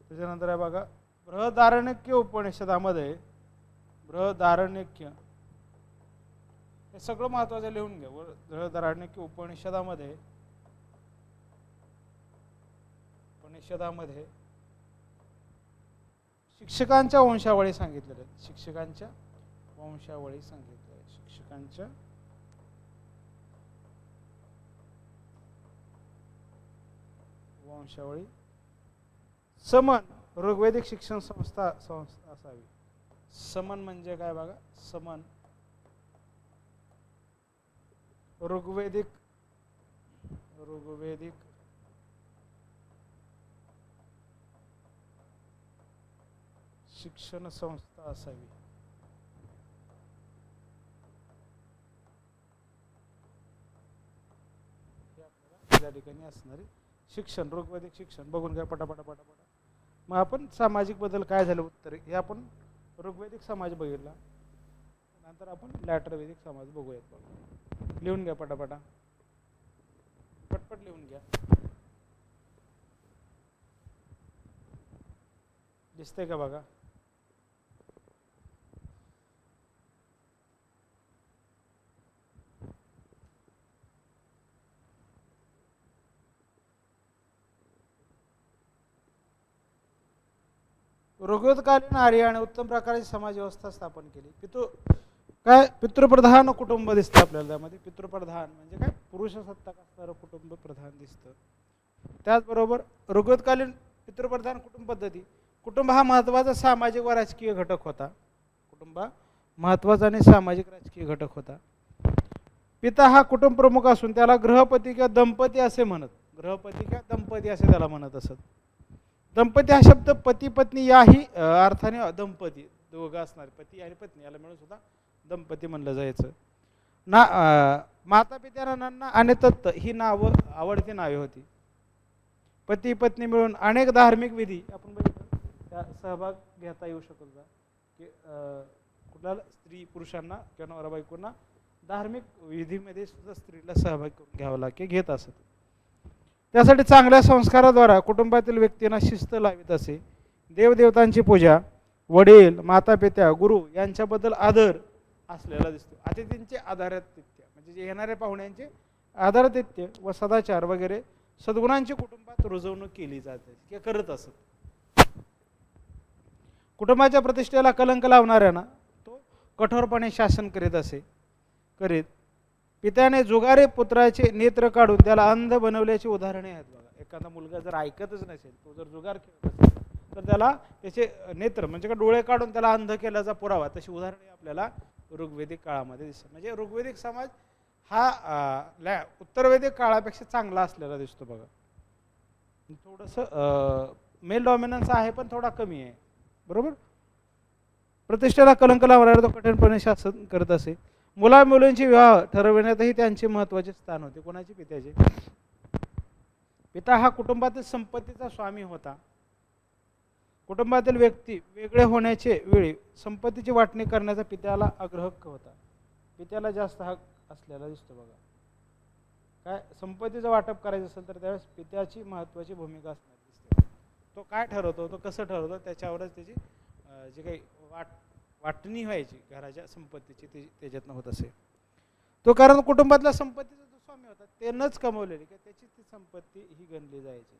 त्याच्यानंतर आहे बघा बृहदारण्यक उपनिषदामध्ये, बृहदारण्यक हे सगळं महत्वाचं लिहून घ्या. बृहदारण्यक उपनिषदामध्ये शिक्षकांच्या वंशावळी सांगितलेल्या आहेत. शिक्षकांच्या वंशावळी सांगितलेल्या आहेत. शिक्षकांच्या वंशावळी. समन ऋग्वेदिक शिक्षण संस्था असावी. समन म्हणजे काय बघा? समन ऋग्वेदिक शिक्षण संस्था असावी. त्या ठिकाणी असणारे शिक्षण ऋग्वेदिक शिक्षण बघून घ्या पटापटा. मग आपण सामाजिक बदल काय झालं उत्तर हे आपण ऋग्वेदिक समाज बघितला. नंतर आपण लॅटर वैदिक समाज बघूयात. बघा लिहून घ्या पटापटा, पटपट लिहून घ्या. दिसतंय का बघा? ऋग्वेदकालीन आर्याने उत्तम प्रकारची समाज व्यवस्था स्थापन केली. पितृप्रधान कुटुंब दिसतं आपल्याला. त्यामध्ये पितृप्रधान म्हणजे काय? पुरुष सत्ताक असणारं कुटुंब प्रधान दिसतं. त्याचबरोबर ऋग्वेदकालीन पितृप्रधान कुटुंब पद्धती. कुटुंब हा महत्त्वाचा सामाजिक व राजकीय घटक होता. कुटुंब महत्त्वाचा आणि सामाजिक राजकीय घटक होता. पिता हा कुटुंब प्रमुख असून त्याला गृहपती किंवा दंपती असे म्हणत. गृहपती किंवा दंपती असे त्याला म्हणत असत. दंपती हा शब्द पती पत्नी याही अर्थाने दंपती दोघं असणारे पती आणि पत्नी याला मिळून सुद्धा दंपती म्हणलं जायचं. माता पित्यांना आणि दत्त ही नावं आवडती नावे होती. पती पत्नी मिळून अनेक धार्मिक विधी आपण बघितलं त्या सहभाग घेता येऊ शकतो की कुठल्या स्त्री पुरुषांना किंवा नवरा बायकोंना धार्मिक विधीमध्ये सुद्धा स्त्रीला सहभाग करून घ्यावा लागे घेत असत. त्यासाठी चांगल्या संस्काराद्वारा कुटुंबातील व्यक्तींना शिस्त लावित असे. देवदेवतांची पूजा, वडील माता पित्या गुरु यांच्याबद्दल आदर असलेला दिसतो. अतिथींचे आदरातिथ्य म्हणजे जे येणाऱ्या पाहुण्यांचे आदरातिथ्य व सदाचार वगैरे सद्गुणांची कुटुंबात रुजवणूक केली जाते किंवा करत असत. कुटुंबाच्या प्रतिष्ठेला कलंक लावणाऱ्यांना तो कठोरपणे शासन करीत असे. पित्याने जुगारी पुत्राचे नेत्र काढून त्याला अंध बनवल्याची उदाहरणे आहेत बघा. एखादा मुलगा जर ऐकतच नसेल, तो जर जुगार खेळत असेल तर त्याला त्याचे नेत्र म्हणजे का डोळे काढून त्याला अंध केल्याचा पुरावा, तशी उदाहरणे आपल्याला ऋग्वेदिक काळामध्ये दिसतात. म्हणजे ऋग्वेदिक समाज हा उत्तरवेदिक काळापेक्षा चांगला असलेला दिसतो बघा. थोडंसं मेल डॉमिनन्स आहे पण थोडा कमी आहे, बरोबर. प्रतिष्ठेला कलंक लावणारा तो कठीणपणे शासन करत असे. मुला मुलींचे विवाह ठरविण्यातही त्यांचे महत्त्वाचे स्थान होते. कोणाचे? पित्याचे. पिता हा कुटुंबातील संपत्तीचा स्वामी होता. कुटुंबातील व्यक्ती वेगळे होण्याचे वेळी संपत्तीची वाटणी करण्याचा पित्याला आग्रह होता. पित्याला जास्त हक असलेला दिसतो बघा. काय संपत्तीचं वाटप करायचं असेल तर त्यावेळेस पित्याची महत्त्वाची भूमिका असणार दिसते. तो काय ठरवतो, तो कसं ठरवतो त्याच्यावरच त्याची जी काही वाटणी व्हायची घराच्या संपत्तीची त्याच्यातनं होत असे. तो कारण कुटुंबातल्या संपत्तीचा जो स्वामी होता त्यानंच कमवलेली की त्याची ती संपत्ती ही गणली जायची,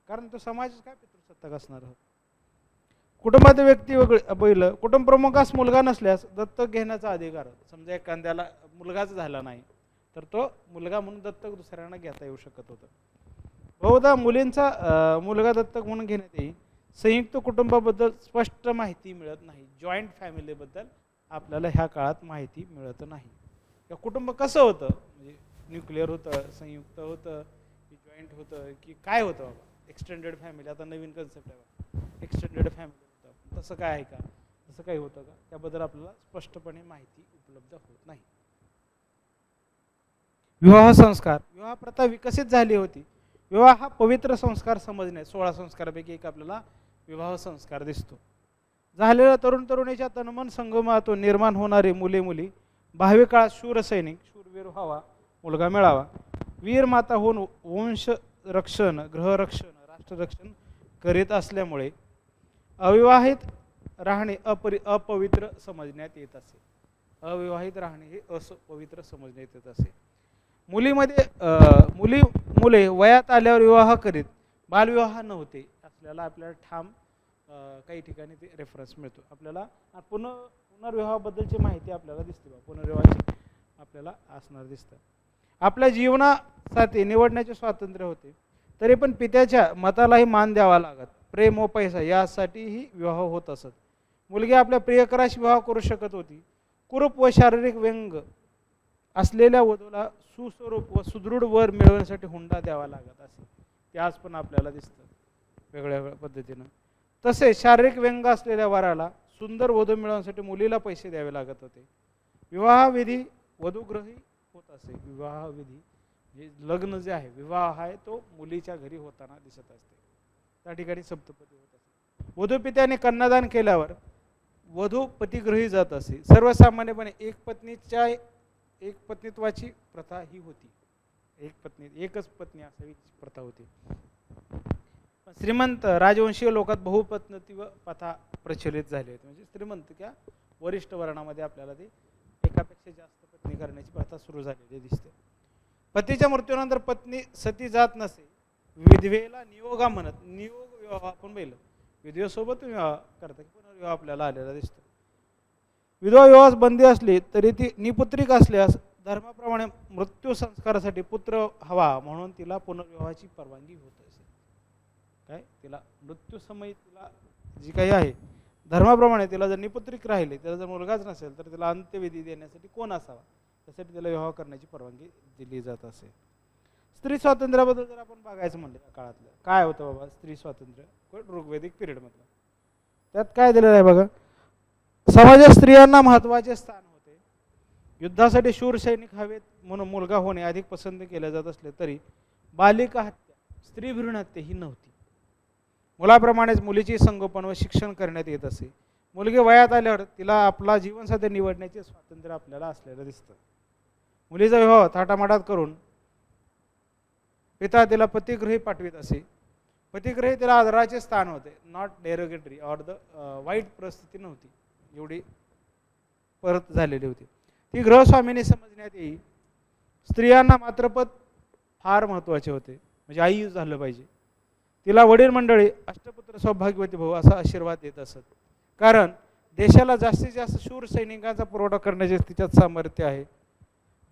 कारण तो समाजच काय पितृसत्ताक असणार होता. कुटुंबातील व्यक्ती बैल कुटुंब प्रमुखास मुलगा नसल्यास दत्तक घेण्याचा अधिकार. समजा एखाद्याला मुलगाच झाला नाही तर तो मुलगा म्हणून दत्तक दुसऱ्यांना घेता येऊ शकत होतं. बहुधा मुलींचा मुलगा दत्तक म्हणून घेण्यात येईल. संयुक्त कुटुंबाबद्दल स्पष्ट माहिती मिळत नाही. जॉईंट फॅमिलीबद्दल आपल्याला ह्या काळात माहिती मिळत नाही. या कुटुंब कसं होतं, म्हणजे न्यूक्लिअर होतं, संयुक्त होतं की जॉईंट होतं की काय होतं बाबा. एक्सटेंडेड फॅमिली आता नवीन कन्सेप्ट आहे, एक्सटेंडेड फॅमिली होतं, तसं काय आहे का, तसं काही होतं का, त्याबद्दल आपल्याला स्पष्टपणे माहिती उपलब्ध होत नाही. विवाह संस्कार. विवाह प्रथा विकसित झाली होती. विवाह हा पवित्र संस्कार समजणे 16 संस्कारापैकी एक आपल्याला विवाह संस्कार दिसतो. झालेल्या तरुण तरुणीच्या तन्मन संगमातून निर्माण होणारी मुले मुली भावी काळात शूरसैनिक शूरवीर व्हावा, मुलगा मिळावा, वीर माता होऊन वंश रक्षण, गृहरक्षण, राष्ट्ररक्षण करीत असल्यामुळे अविवाहित राहणे अपवित्र समजण्यात येत असे. अविवाहित राहणे हे अपवित्र समजण्यात येत असे. मुले वयात आल्यावर विवाह करीत बालविवाह नव्हते असल्याला आपल्याला ठाम काही ठिकाणी ते रेफरन्स मिळतो. आपल्याला पुनर्विवाहाबद्दलची माहिती आपल्याला दिसते बा, पुनर्विवाहाची आपल्याला असणार दिसतं. आपल्या जीवनासाठी निवडण्याचे स्वातंत्र्य होते, तरी पण पित्याच्या मतालाही मान द्यावा लागत. प्रेम व पैसा यासाठीही विवाह होत असत. मुलगी आपल्या प्रियकराशी विवाह करू शकत होती. कुरूप व शारीरिक व्यंग असलेल्या वधूला सुस्वरूप व सुदृढ वर मिळवण्यासाठी हुंडा द्यावा लागत असे. ते आज पण आपल्याला दिसतं वेगळ्या वेगळ्या पद्धतीनं. तसेच शारीरिक व्यंग असलेल्या वराला सुंदर वधू मिळवण्यासाठी मुलीला पैसे द्यावे लागत होते. विवाहविधी वधूग्रही होत असे. विवाहविधी जे लग्न जे आहे, विवाह आहे तो मुलीच्या घरी होताना दिसत असते. त्या ठिकाणी सप्तपदी होत असते. वधूपित्याने कन्यादान केल्यावर वधू पतिगृही जात असे. सर्वसामान्यपणे एक पत्नीत्वाची प्रथा ही होती. एकच पत्नी असावी प्रथा होती. श्रीमंत राजवंशीय लोकात बहुपत्नीत्व प्रथा प्रचलित झाली होती. म्हणजे श्रीमंत किंवा वरिष्ठ वर्णामध्ये आपल्याला ती एकापेक्षा जास्त पत्नी करण्याची प्रथा सुरू झालेली दिसते. पतीच्या मृत्यूनंतर पत्नी सती जात नसे. विधवेला नियोगा म्हणत. नियोग विवाह आपण पाहिलं, विधवेसोबत विवाह करता की पुनर्विवाह आपल्याला आलेला दिसतो. विधवा विवाहास बंदी असली तरी ती निपुत्रिक असल्यास धर्माप्रमाणे मृत्यू संस्कारासाठी पुत्र हवा म्हणून तिला पुनर्विवाहाची परवानगी होत असे. काय तिला मृत्यूसमयी तिला जी काही आहे धर्माप्रमाणे तिला जर निपुत्रिक राहिले, त्याला जर मुलगाच नसेल तर तिला अंत्यविधी देण्यासाठी कोण असावा, त्यासाठी तिला विवाह करण्याची परवानगी दिली जात असे. स्त्री स्वातंत्र्याबद्दल जर आपण बघायचं म्हणलं त्या काळातलं काय होतं बाबा स्त्री स्वातंत्र्य ऋग्वेदिक पिरियडमधलं, त्यात काय दिलेलं आहे बघा. समाजात स्त्रियांना महत्त्वाचे स्थान होते. युद्धासाठी शूर सैनिक हवेत म्हणून मुलगा होणे अधिक पसंत केले जात असले तरी बालिका हत्या, स्त्री भ्रूण हत्या ही नव्हती. मुलाप्रमाणेच मुलीची संगोपन व शिक्षण करण्यात येत असे. मुलगी वयात आल्यावर तिला आपला जीवनसाथी निवडण्याचे स्वातंत्र्य आपल्याला असलेलं दिसतं. मुलीचा विवाह थाटामाटात करून पिता तिला पतिगृही पाठवित असे. पतिगृही तिला आदराचे स्थान होते, नॉट डेरोगेटरी ऑर द वाईट परिस्थिती नव्हती, एवढी परत झालेली होती. ती गृहस्वामीने समजण्यात येई. स्त्रियांना मात्रपद फार महत्त्वाचे होते, म्हणजे आई झालं पाहिजे. तिला वडील मंडळी अष्टपुत्र सौभाग्यवती भाऊ असा आशीर्वाद देत असत, कारण देशाला जास्तीत जास्त शूर सैनिकांचा पुरवठा करण्याचे तिच्यात सामर्थ्य आहे.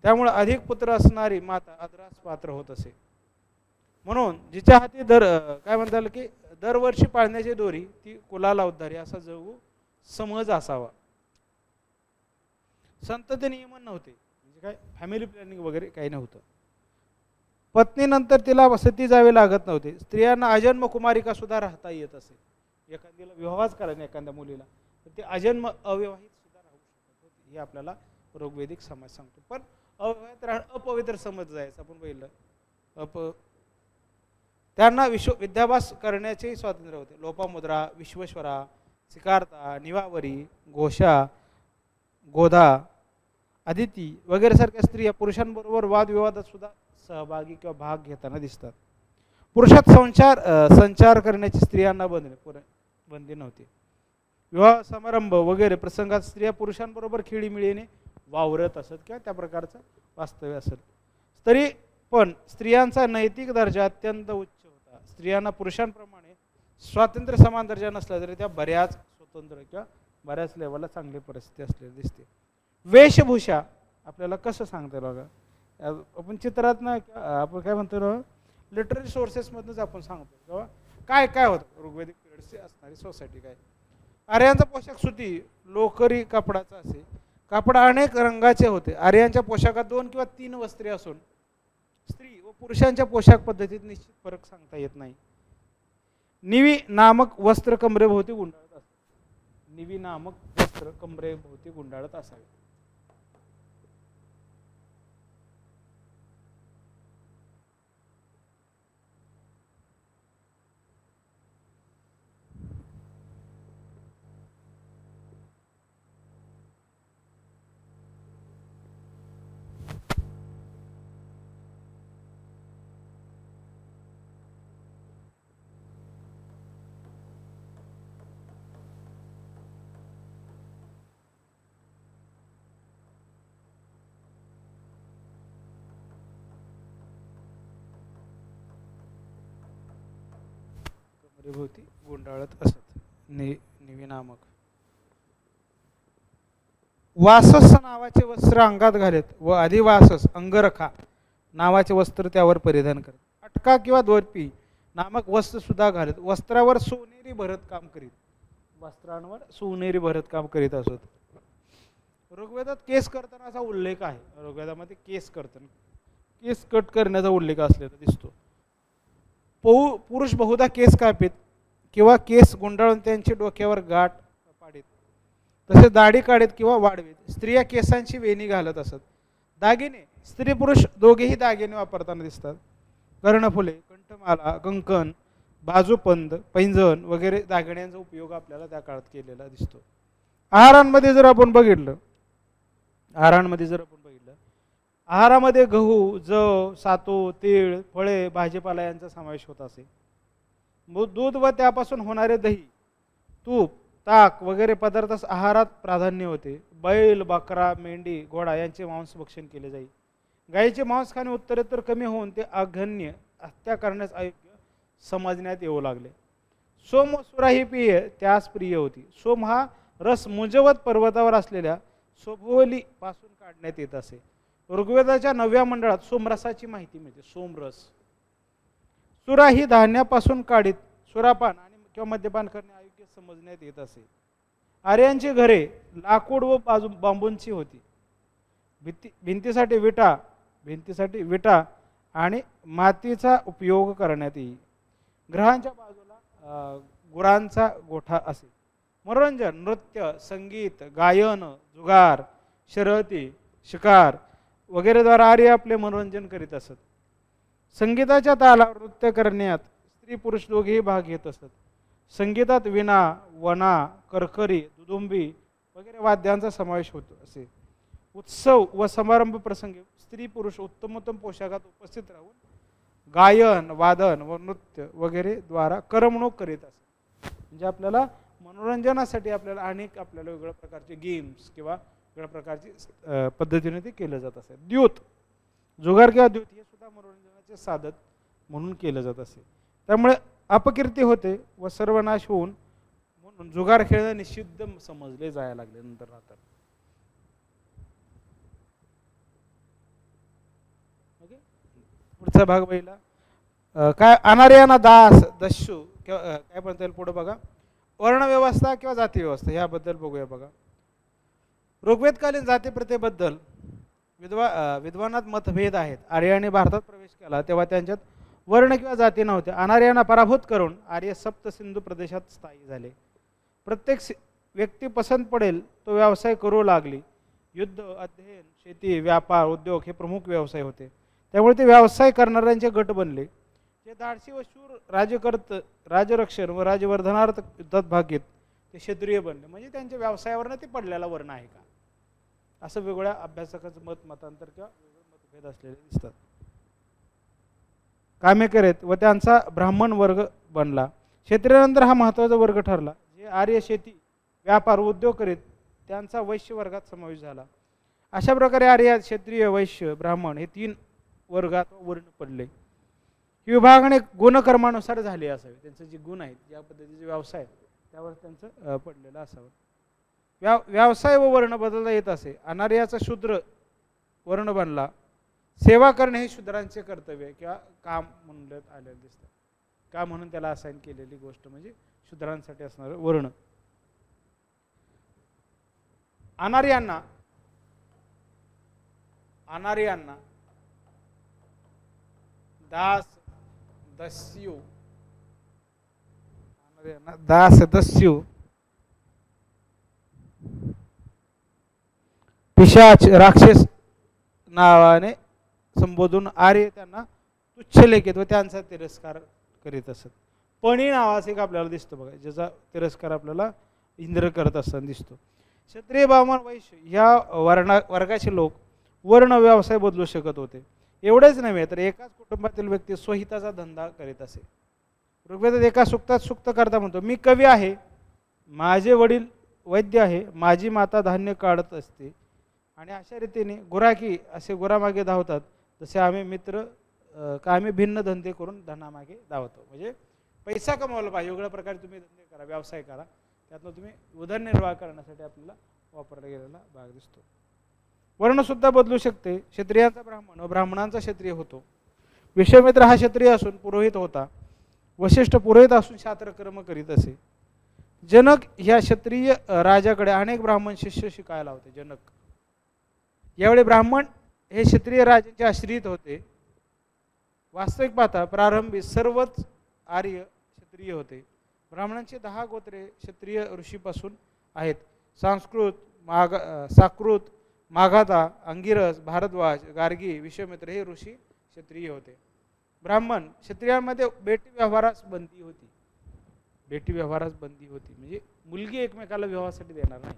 त्यामुळे अधिक पुत्र असणारी माता आदरास पात्र होत असे. म्हणून जिच्या हाती काय म्हणता येईल की दरवर्षी पाळण्याची दोरी ती कुलाला उद्धारी असा जगू समज असावा. संतती नियमन नव्हते, म्हणजे काय फॅमिली प्लॅनिंग वगैरे काही नव्हतं. पत्नीनंतर तिला सती जावे लागत नव्हते. स्त्रियांना अजन्म कुमारिका सुद्धा राहता येत असे. एखाद्याला विवाहच करायला एखाद्या मुलीला तर ते अजन्म अविवाहित सुद्धा राहू शकत होते, हे आपल्याला ऋग्वेदिक समाज सांगतो. पण अविवाहित राहणं अपवित्र समज जायचं आपण पहिलं. त्यांना विद्याभ्यास करण्याचे स्वातंत्र्य होते. लोपामुद्रा, विश्वेश्वरा, सिकारता, निवावरी, घोषा, गोधा, अदिती वगैरे सारख्या स्त्रिया पुरुषांबरोबर वादविवादात सुद्धा सहभागी किंवा भाग घेताना दिसतात. पुरुषात संचार करण्याची स्त्रियांना बंदी नव्हती. विवाह समारंभ वगैरे प्रसंगात स्त्रिया पुरुषांबरोबर खेळीमिळीने वावरत असत किंवा त्या प्रकारचं वास्तव्य असत. तरी पण स्त्रियांचा नैतिक दर्जा अत्यंत उच्च होता. स्त्रियांना पुरुषांप्रमाणे स्वातंत्र्य समान दर्जा नसला तरी त्या बऱ्याच स्वतंत्र किंवा बऱ्याच लेवलला चांगली परिस्थिती असलेली दिसते. वेशभूषा आपल्याला कसं सांगता बघा, आपण चित्रात ना आपण काय म्हणतो लिटररी सोर्सेसमधूनच आपण सांगतो किंवा काय काय होतं ऋग्वेदिक पिरियडची असणारी सोसायटी काय. आर्यांचा पोशाख सुती लोकरी कापडाचा असे. कापड अनेक रंगाचे होते. आर्यांच्या पोशाखात 2 किंवा 3 वस्त्रे असून स्त्री व पुरुषांच्या पोशाख पद्धतीत निश्चित फरक सांगता येत नाही. निवी नामक वस्त्र कमरेभोवती गुंडाळत असते. निवी नामक वस्त्र कमरेभोवती गुंडाळत असावे. भोवती गुंडाळत असत. निवी नामक वासस नावाचे वस्त्र अंगात घालत व अधिवासस अंगरखा नावाचे वस्त्र त्यावर परिधान करत. अटका किंवा दोरपी नामक वस्त्र सुद्धा घालत. वस्त्रावर सोनेरी भरत काम करीत. वस्त्रांवर सोनेरी भरत काम करीत असत. ऋग्वेदात केस करतानाचा उल्लेख आहे. ऋग्वेदामध्ये केस करताना केस कट करण्याचा उल्लेख असलेला दिसतो. पुरुष बहुधा केस कापीत किंवा केस गुंडाळून त्यांच्या डोक्यावर गाठ पाडीत, तसेच दाढी काढीत किंवा वाढवीत. स्त्रिया केसांची वेणी घालत असत. दागिने स्त्री पुरुष दोघेही दागिने वापरताना दिसतात. कर्णफुले, कंठमाला, कंकण, बाजूपंद, पैंजण वगैरे दागिन्यांचा उपयोग आपल्याला त्या काळात केलेला दिसतो. आहारांमध्ये जर आपण बघितलं आहारामध्ये गहू, जव, सातू, तीळ, फळे, भाजीपाला यांचा समावेश होत असे. दूध व त्यापासून होणारे दही, तूप, ताक वगैरे पदार्थास आहारात प्राधान्य होते. बैल, बकरा, मेंढी, घोडा यांचे मांस भक्षण केले जाई. गायीचे मांस खाणे उत्तरोत्तर कमी होऊन ते अघन्य हत्या करण्यास अयोग्य समजण्यात येऊ लागले. सोम व सुरा ही पेय त्यास प्रिय होती. सोम हा रस मुंजवत पर्वतावर असलेल्या सोभोवली पासून काढण्यात येत असे. ऋग्वेदाच्या 9व्या मंडळात सोमरसाची माहिती मिळते. सोमरस. सुरा ही धान्यापासून काढीत सुरापान आणि किंवा मद्यपान करणे अयोग्य समजण्यात येत असे. आर्यांची घरे लाकूड व बांबूंची होती. भिंतीसाठी विटा आणि मातीचा उपयोग करण्यात येई. ग्रहांच्या बाजूला गुरांचा गोठा असे. मनोरंजन, नृत्य, संगीत, गायन, जुगार, शर्यती, शिकार वगैरेद्वारा आर्य आपले मनोरंजन करीत असत. संगीताच्या तालावर नृत्य करण्यात स्त्री पुरुष दोघेही भाग घेत असत. संगीतात विणा, वणा, करकरी, दुदुंबी वगैरे वाद्यांचा समावेश होतो असे. उत्सव व समारंभ प्रसंगी स्त्री पुरुष उत्तमोत्तम पोशाखात उपस्थित राहून गायन, वादन व नृत्य वगैरे द्वारा करमणूक करीत असत. म्हणजे आपल्याला मनोरंजनासाठी आपल्याला वेगवेगळ्या प्रकारचे गेम्स किंवा वेगवेगळ्या प्रकारची पद्धतीने ते केलं जात असे. द्यूत, जुगार किंवा द्यूत हे सुद्धा मनोरंजनाचे साधन म्हणून केलं जात असे. त्यामुळे अपकीर्ती होते व सर्वनाश होऊन म्हणून जुगार खेळणे निषिद्ध समजले जायला लागले नंतर राहतात. पुढचा भाग पहिला काय अनार्यांना दास दस्यू काय म्हणता येईल पुढे बघा. वर्णव्यवस्था किंवा जाती व्यवस्था याबद्दल बघूया बघा. ऋग्वेदकालीन जातीप्रथेबद्दल विद्वानात मतभेद आहेत. आर्यांनी भारतात प्रवेश केला तेव्हा त्यांच्यात वर्ण किंवा जाती नव्हत्या. अनार्यांना पराभूत करून आर्य सप्त सिंधू प्रदेशात स्थायी झाले. प्रत्येक व्यक्ती पसंत पडेल तो व्यवसाय करू लागली. युद्ध, अध्ययन, शेती, व्यापार, उद्योग हे प्रमुख व्यवसाय होते. त्यामुळे ते व्यवसाय करणाऱ्यांचे गट बनले. जे धाडसी व शूर राजरक्षण व राजवर्धनार्थ युद्धात भाग घेत ते क्षत्रिय बनले. म्हणजे त्यांच्या व्यवसायावरनं ते पडलेला वर्ण आहे का असं वेगवेगळ्या अभ्यासकांचं मतांतर किंवा मतभेद असलेले दिसतात. कामे करीत व त्यांचा ब्राह्मण वर्ग बनला. क्षत्रियानंतर हा महत्त्वाचा वर्ग ठरला. जे आर्य शेती, व्यापार, उद्योग करीत त्यांचा वैश्य वर्गात समावेश झाला. अशा प्रकारे आर्य, क्षत्रिय, वैश्य, ब्राह्मण हे 3 वर्गात वर्ण पडले. ही विभागणे गुणकर्मानुसार झाली असावी. त्यांचे जे गुण आहेत, ज्या पद्धतीचे व्यवसाय त्यावर त्यांचं पडलेलं असावं. व्यवसाय व वर्ण बदलता येत असे. अनार्याचा शूद्र वर्ण बनला. सेवा करणे हे शूद्रांचे कर्तव्य किंवा काम म्हणण्यात आलेलं दिसतं. काम म्हणून त्याला असाइन केलेली गोष्ट म्हणजे शूद्रांसाठी असणारं वर्ण. अनार्यांना दास दस्यू पिशाच राक्षस नावाने संबोधून आर्य त्यांना तुच्छ लेखित व त्यांचा तिरस्कार करीत असत. पणी नावाचा एक आपल्याला दिसतो बघा, ज्याचा तिरस्कार आपल्याला इंद्र करत असताना दिसतो. क्षत्रिय, ब्राह्मण, वैश्य ह्या वर्गाचे लोक वर्ण व्यवसाय बदलू शकत होते. एवढेच नव्हे तर एकाच कुटुंबातील व्यक्ती स्वहिताचा धंदा करीत असे. ऋग्वेदात एका सुक्तात सुक्त करता म्हणतो, मी कवी आहे, माझे वडील वैद्य आहे, माझी माता धान्य काढत असते आणि अशा रीतीने गुराखी असे गुरामागे धावतात. जसे आम्ही मित्र आम्ही भिन्न धंदे करून धनामागे धावतो. म्हणजे पैसा कमवला पाहिजे, वेगळ्या प्रकारे तुम्ही धंदे करा, व्यवसाय करा, त्यातनं तुम्ही उदरनिर्वाह करण्यासाठी आपल्याला वापरला गेलेला भाग दिसतो. वर्णसुद्धा बदलू शकते. क्षत्रियांचा ब्राह्मण व ब्राह्मणांचा क्षत्रिय होतो. विश्वामित्र हा क्षत्रिय असून पुरोहित होता. वशिष्ठ पुरोहित असून शास्त्रकर्म करीत असे. जनक ह्या क्षत्रिय राजाकडे अनेक ब्राह्मण शिष्य शिकायला होते. जनक यावेळी ब्राह्मण हे क्षत्रिय राजांचे आश्रित होते. वास्तविक पाहता प्रारंभी सर्वच आर्य क्षत्रिय होते. ब्राह्मणांची 10 गोत्रे क्षत्रिय ऋषीपासून आहेत. साकृत, माघाता, अंगिरस, भारद्वाज, गार्गी, विश्वामित्र हे ऋषी क्षत्रिय होते. ब्राह्मण क्षत्रियांमध्ये बेटी व्यवहारास बंदी होती. म्हणजे मुलगी एकमेकाला विवाहासाठी देणार नाही.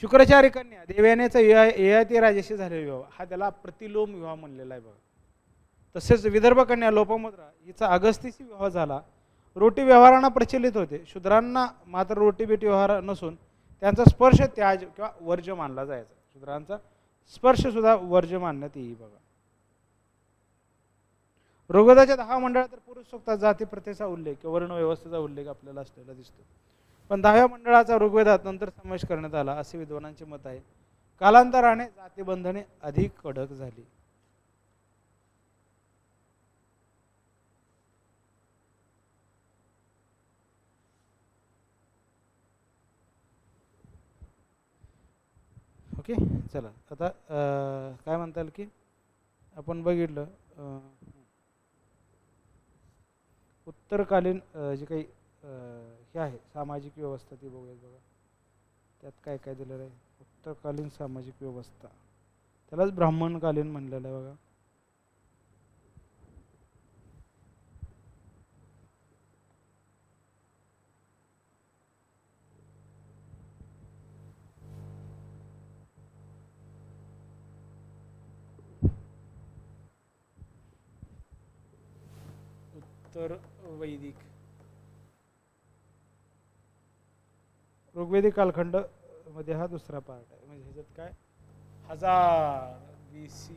शुक्राचार्य कन्या देवयानेचा ययाती राजाशी झालेला विवाह हा त्याला प्रतिलोम विवाह म्हणलेला आहे बघा. तसेच विदर्भ कन्या लोपमुद्रा हिचा अगस्तीशी विवाह झाला. रोटी व्यवहारांना प्रचलित होते. शूद्रांना मात्र रोटी बेटी व्यवहार नसून त्यांचा स्पर्श त्याज किंवा वर्ज्य मानला जायचा. शूद्रांचा स्पर्श सुद्धा वर्ज्य मानण्यात येईल बघा. ऋग्वेदाच्या 10 मंडळात तर पुरुष सूक्तात जाती प्रथेचा उल्लेख किंवा वर्ण व्यवस्थेचा उल्लेख आपल्याला असलेला दिसतो. पण 10व्या मंडळाचा ऋग्वेदात नंतर समावेश करण्यात आला असे विद्वानांचे मत आहे. कालांतराने जातीबंधने अधिक कडक झाली. ओके. चला आता काय म्हणता येईल की आपण बघितलं उत्तरकालीन जे काही हे आहे सामाजिक व्यवस्था ती बघूयात बघा. त्यात काय काय दिलेलं आहे. उत्तरकालीन सामाजिक व्यवस्था त्यालाच ब्राह्मणकालीन म्हणलेलं आहे बघा. उत्तर वैदिक ऋग्वेदिक कालखंड मध्ये हा दुसरा पार्ट आहे. म्हणजे ह्याच्यात काय 1000 BC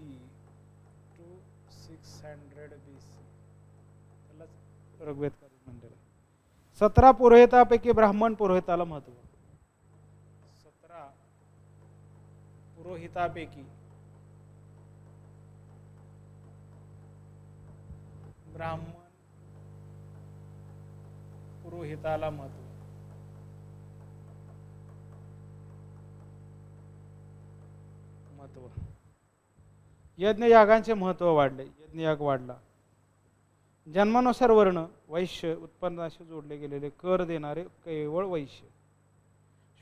to 600 BC त्यालाच ऋग्वेद कालीन म्हणलेलं आहे. 17 पुरोहितापैकी ब्राह्मण पुरोहिताला महत्व. 17 पुरोहितापैकी ब्राह्मण पुरोहिताला महत्व. यज्ञ यागांचे महत्व वाढले. यज्ञयाग वाढला. जन्मानुसार वर्ण वैश्य उत्पन्नाशी जोडले गेलेले कर देणारे केवळ वैश्य.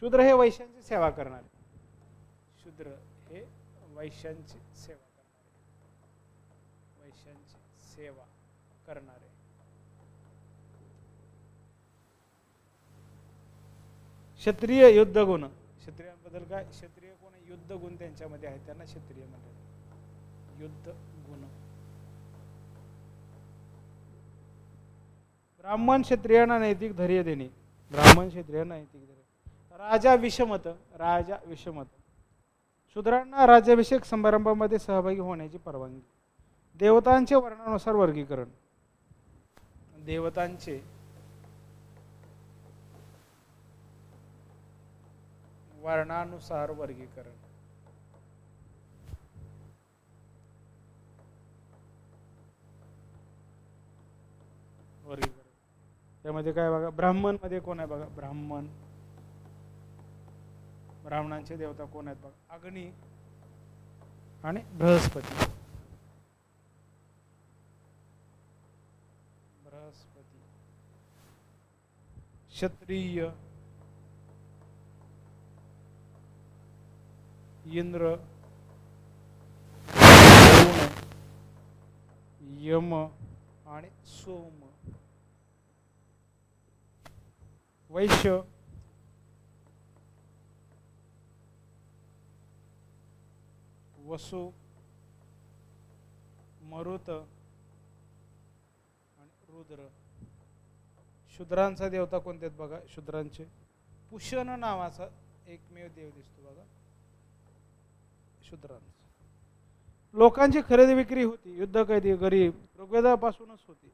शूद्र हे वैश्यांची सेवा करणारे. शूद्र हे वैश्यांची सेवा करणारे. वैश्यांची सेवा करणारे. क्षत्रिय युद्ध गुण. क्षत्रियांबद्दल काय क्षत्रिय कोण युद्ध गुण त्यांच्यामध्ये आहेत त्यांना क्षत्रिय म्हणतात. युद्ध गुण. ब्राह्मण क्षत्रियांना नैतिक धैर्य देणे. ब्राह्मण क्षत्रियांना नैतिक धैर्य. राजा विषमत. राजा विषमत. शूद्रांना राज्याभिषेक समारंभामध्ये सहभागी होण्याची परवानगी. देवतांचे वर्णानुसार वर्गीकरण. देवतांचे वर्णानुसार वर्गीकरण. वर्गीकरण त्यामध्ये काय बघा. ब्राह्मण मध्ये कोण आहे बघा. ब्राह्मण ब्राह्मणांचे देवता कोण आहेत बघा. अग्नी आणि बृहस्पती. बृहस्पती. क्षत्रिय इंद्र यम आणि सोम. वैश्य वसु मरुत आणि रुद्र. शूद्रांचा देवता कोणते आहेत बघा. शूद्रांचे पुषण नावाचा एकमेव देव दिसतो बघा. शूद्रांचा. लोकांची खरेदी विक्री होती. युद्ध कैदी गरीब ऋग्वेदापासूनच होती.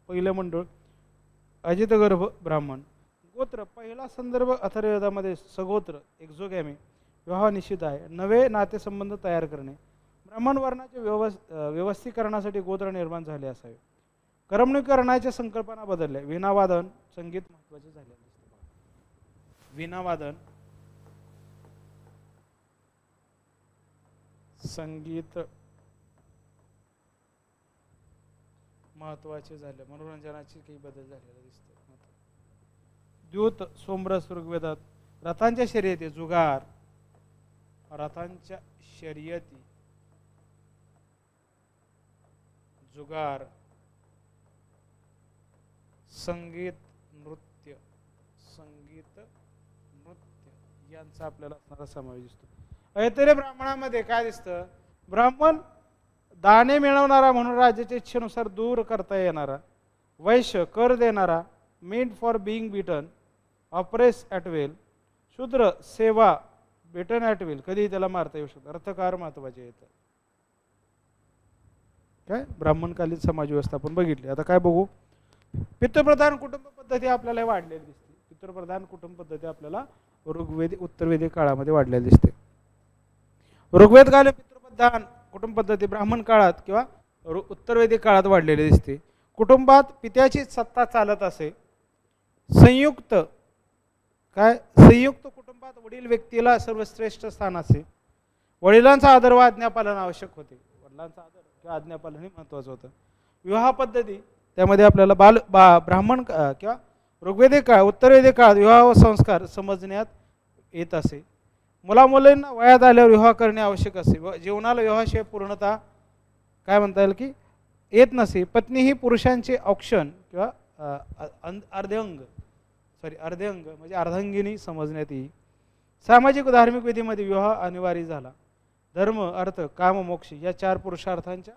पहिलं मंडळ अजितगर्भ ब्राह्मण. गोत्र पहिला संदर्भ अथर्ववेदामध्ये सगोत्र एक्झोगॅमी. विवाह निश्चित आहे. नवे नातेसंबंध तयार करणे. ब्राह्मण वर्णाचे व्यवस्थीकरणासाठी गोत्र निर्माण झाले असावे. करमणुकीकरणाच्या संकल्पना बदलल्या. वीणावादन संगीत महत्त्वाचे झाले. वीणावादन संगीत महत्त्वाचे झाले. मनोरंजनाचे काही बदल झालेले दिसतात. द्यूत सोमरस ऋग्वेदात. रथांच्या शर्यती जुगार. रथांच्या शर्यती जुगार. संगीत नृत्य. संगीत नृत्य यांचा आपल्याला असणारा समावेश दिसतो. ऐतरेय ब्राह्मणामध्ये काय दिसतं. ब्राह्मण दाने मिळवणारा म्हणून राज्याच्या इच्छेनुसार दूर करता येणारा. वैश्य कर देणारा. Meant for being beaten oppressed at will. शूद्र सेवा बेटन ॲट वेल कधी त्याला मारता येऊ शकतं. अर्थकार महत्वाचे येतं. काय ब्राह्मणकालीन समाज व्यवस्था आपण बघितली. आता काय बघू. पितृप्रधान कुटुंब पद्धती आपल्याला वाढलेली दिसते. पितृप्रधान कुटुंब पद्धती आपल्याला ऋग्वेदिक उत्तरवेदिक काळामध्ये वाढलेली दिसते. ऋग्वेदकालीन पितृप्रधान कुटुंब पद्धती ब्राह्मण काळात किंवा उत्तरवेदिक काळात वाढलेली दिसते. कुटुंबात पित्याची सत्ता चालत असे. संयुक्त कुटुंबात वडील व्यक्तीला सर्वश्रेष्ठ स्थान असे. वडिलांचा आदर व आज्ञापालन आवश्यक होते. वडिलांचा आदर किंवा आज्ञापालन हे महत्त्वाचं होतं. विवाह पद्धती त्यामध्ये आपल्याला ब्राह्मण किंवा ऋग्वेदिक काळ उत्तरवेदिक काळात विवाह व संस्कार समजण्यात येत असे. मुलामुलींना वयात आल्यावर विवाह करणे आवश्यक असे व जीवनाला विवाहाशिवाय पूर्णता काय म्हणता येईल की येत नसे. पत्नी ही पुरुषांचे औक्षण किंवा अर्धांग म्हणजे अर्धांगिनी समजण्यात येईल. सामाजिक व धार्मिक विधीमध्ये विवाह अनिवार्य झाला. धर्म अर्थ काम मोक्ष या 4 पुरुषार्थांच्या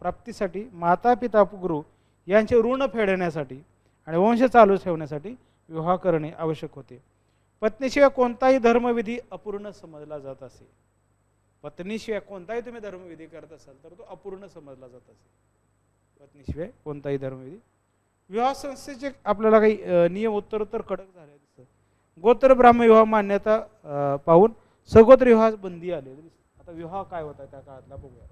प्राप्तीसाठी माता पिता गुरु यांचे ऋण फेडण्यासाठी आणि वंश चालू ठेवण्यासाठी विवाह करणे आवश्यक होते. पत्नीशिवाय कोणताही धर्मविधी अपूर्ण समजला जात असे. पत्नीशिवाय कोणताही तुम्ही धर्मविधी करत असाल तर तो अपूर्ण समजला जात असे. पत्नीशिवाय कोणताही धर्मविधी. विवाह संस्थेचे आपल्याला काही नियम उत्तरोत्तर कडक झाले दिसतात. गोत्र ब्राह्मण विवाह मान्यता पाहून सगोत्र विवाह बंदी आली. आता विवाह काय होता त्या काळातला बघूया.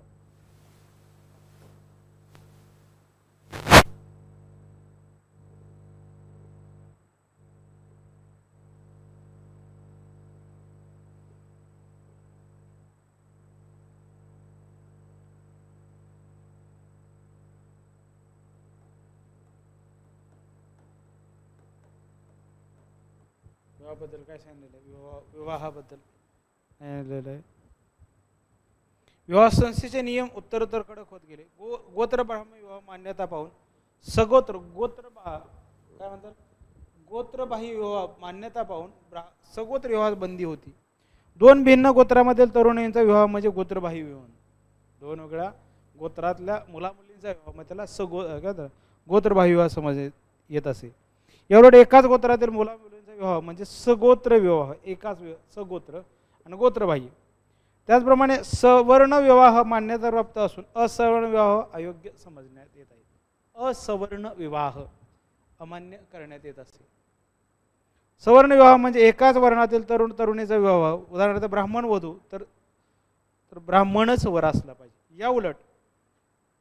विवाहाबद्दल काय सांगितलेलं आहे? विवाहाबद्दल सांगितलेलं आहे. विवाह संस्थेचे नियम उत्तरोत्तर कडक होत गेले. गोत्र ब्राह्मण विवाह मान्यता पाहून सगोत्र काय म्हणतात गोत्रबाह्य विवाह मान्यता पाहून सगोत्र विवाह बंदी होती. 2 भिन्न गोत्रामधील तरुणींचा विवाह म्हणजे गोत्रबाह्य विवाह. 2 वेगळ्या गोत्रातल्या मुलामुलींचा विवाह म्हणजे त्याला गोत्रबाह्य विवाह समज येत असे. एवढं एकाच गोत्रातील मुलामुलींचा विवाह म्हणजे सगोत्र विवाह. एकाच सगोत्र आणि गोत्रबाह्य. त्याचप्रमाणे सवर्ण विवाह मान्यता प्राप्त असून असवर्ण विवाह अयोग्य समजण्यात येत आहे. असवर्ण विवाह अमान्य करण्यात येत असे. सवर्ण विवाह म्हणजे एकाच वर्णातील तरुण तरुणीचा विवाह. उदाहरणार्थ ब्राह्मण वधू तर ब्राह्मणच वर असला पाहिजे. या उलट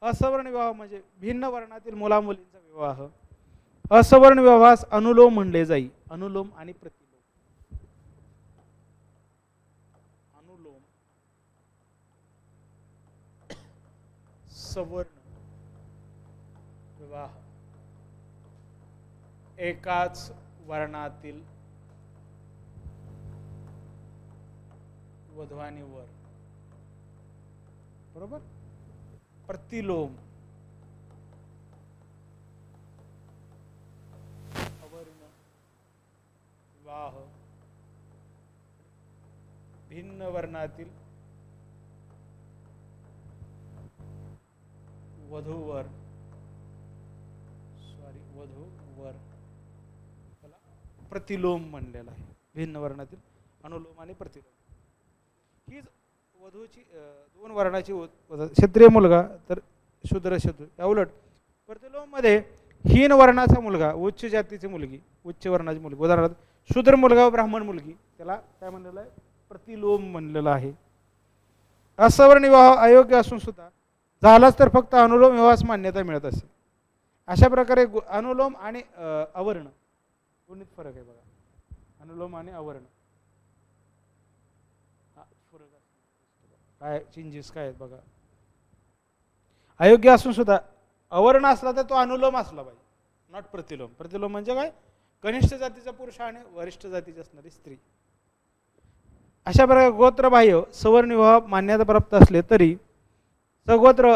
असवर्ण विवाह म्हणजे भिन्न वर्णातील मुलामुलींचा विवाह. असवर्ण विवाहास अनुलोम म्हणले जाई. अनुलोम आणि प्रतिलोम. अनुलोम सवर्ण विवाह एकाच वर्णातील वधू आणि वर. बरोबर. प्रतिलोम अवर्ण विवाह भिन्न वर्णातील वधूवर प्रतिलोम म्हणलेला आहे. भिन्न वर्णातील अनुलोम आणि प्रतिलोम. ही वधूची 2 वर्णाची क्षत्रिय मुलगा तर शूद्र शूद्र. या उलट प्रतिलोम मध्ये हीन वर्णाचा मुलगा उच्च जातीची मुलगी उच्च वर्णाची मुलगी. उदाहरणार्थ शूद्र मुलगा व ब्राह्मण मुलगी त्याला काय म्हणलेलं आहे? प्रतिलोम म्हणलेलं आहे. असवर्ण विवाह अयोग्य असून सुद्धा झालाच तर फक्त अनुलोम विवाहास मान्यता मिळत असे. अशा प्रकारे अनुलोम आणि अवर्ण दोन्हीत फरक आहे बघा. अनुलोम आणि अवर्ण फरक काय चेंजेस काय आहेत बघा. अयोग्य असून सुद्धा अवर्ण असला तर तो अनुलोम असला पाहिजे. नॉट प्रतिलोम. प्रतिलोम म्हणजे काय? कनिष्ठ जातीचा पुरुष आणि वरिष्ठ जातीची असणारी स्त्री. अशा प्रकारे गोत्रबाह्य सवर्ण विवाह मान्यता प्राप्त असले तरी सगोत्र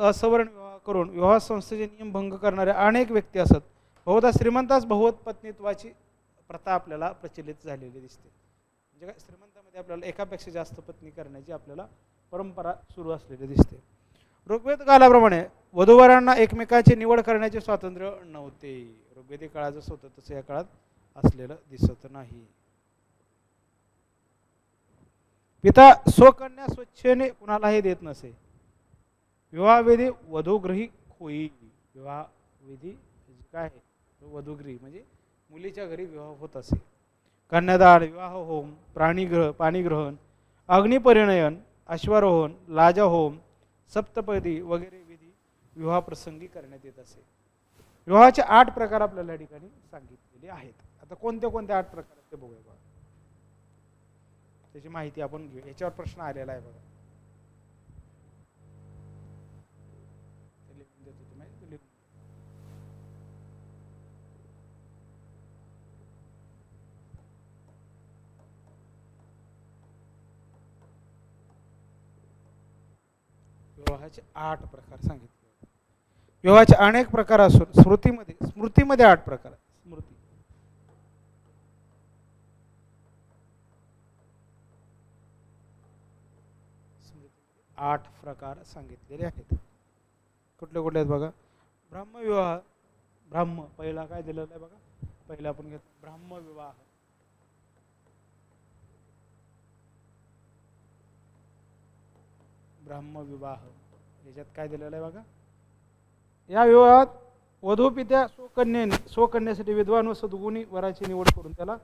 असवर्ण विवाह करून विवाह संस्थेचे नियम भंग करणारे अनेक व्यक्ती असत. बहुधा श्रीमंतास बहुवत पत्नीत्वाची प्रथा आपल्याला प्रचलित झालेली दिसते. म्हणजे काय श्रीमंतामध्ये आपल्याला एकापेक्षा जास्त पत्नी करण्याची आपल्याला परंपरा सुरू असलेली दिसते. ऋग्वेद कालाप्रमाणे वधूवरांना एकमेकांची निवड करण्याचे स्वातंत्र्य नव्हते. ऋग्वेदी काळात जसं होतं तसं या काळात असलेलं दिसत नाही. पिता स्वकन्या स्वच्छेने कुणालाही देत नसे. विवाहविधी वधूगृही होई. विवाहविधी काय आहे? वधूगृही म्हणजे मुलीच्या घरी विवाह होत असे. कन्यादान विवाह होम पाणीग्रहण अग्निपरिणयन अश्वारोहण लाजा होम सप्तपदी वगैरे विधी विवाह प्रसंगी करण्यात येत असे. विवाहाचे 8 प्रकार आपल्याला या ठिकाणी सांगितलेले आहेत. आता कोणते कोणते 8 प्रकार ते बघूया. त्याची माहिती आपण घेऊ. याच्यावर प्रश्न आलेला आहे बघा. विवाहाचे 8 प्रकार सांगितले. विवाहाचे अनेक प्रकार असून स्मृतीमध्ये 8 प्रकार आहेत. स्मृती 8 प्रकार सांगितलेले आहेत. कुठले कुठले आहेत बघा. ब्रह्मविवाह. ब्राह्म पहिला काय दिलेला आहे बघा. पहिला आपण घेतो ब्रह्मविवाह. ब्रह्मविवाह याच्यात काय दिलेलं आहे बघा. या विवाहात वधूपित्या स्वकन्यासाठी विद्वान व सद्गुणी वराची निवड करून त्याला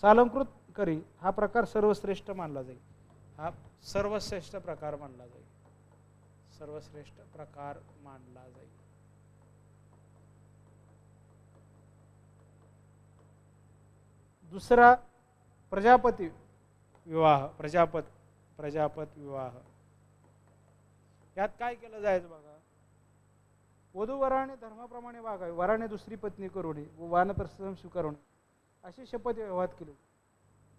सालंकृत करी. हा प्रकार सर्वश्रेष्ठ मानला जाईल. हा सर्वश्रेष्ठ प्रकार मानला जाईल. सर्वश्रेष्ठ प्रकार मानला जाईल. दुसरा प्रजापती विवाह. प्रजापत विवाह. यात काय केलं जायचं बघा. वधूवराने धर्माप्रमाणे वागावे. वराने दुसरी पत्नी करू नये व वानप्रस्थान स्वीकारू अशी शपथ विवाहात केली.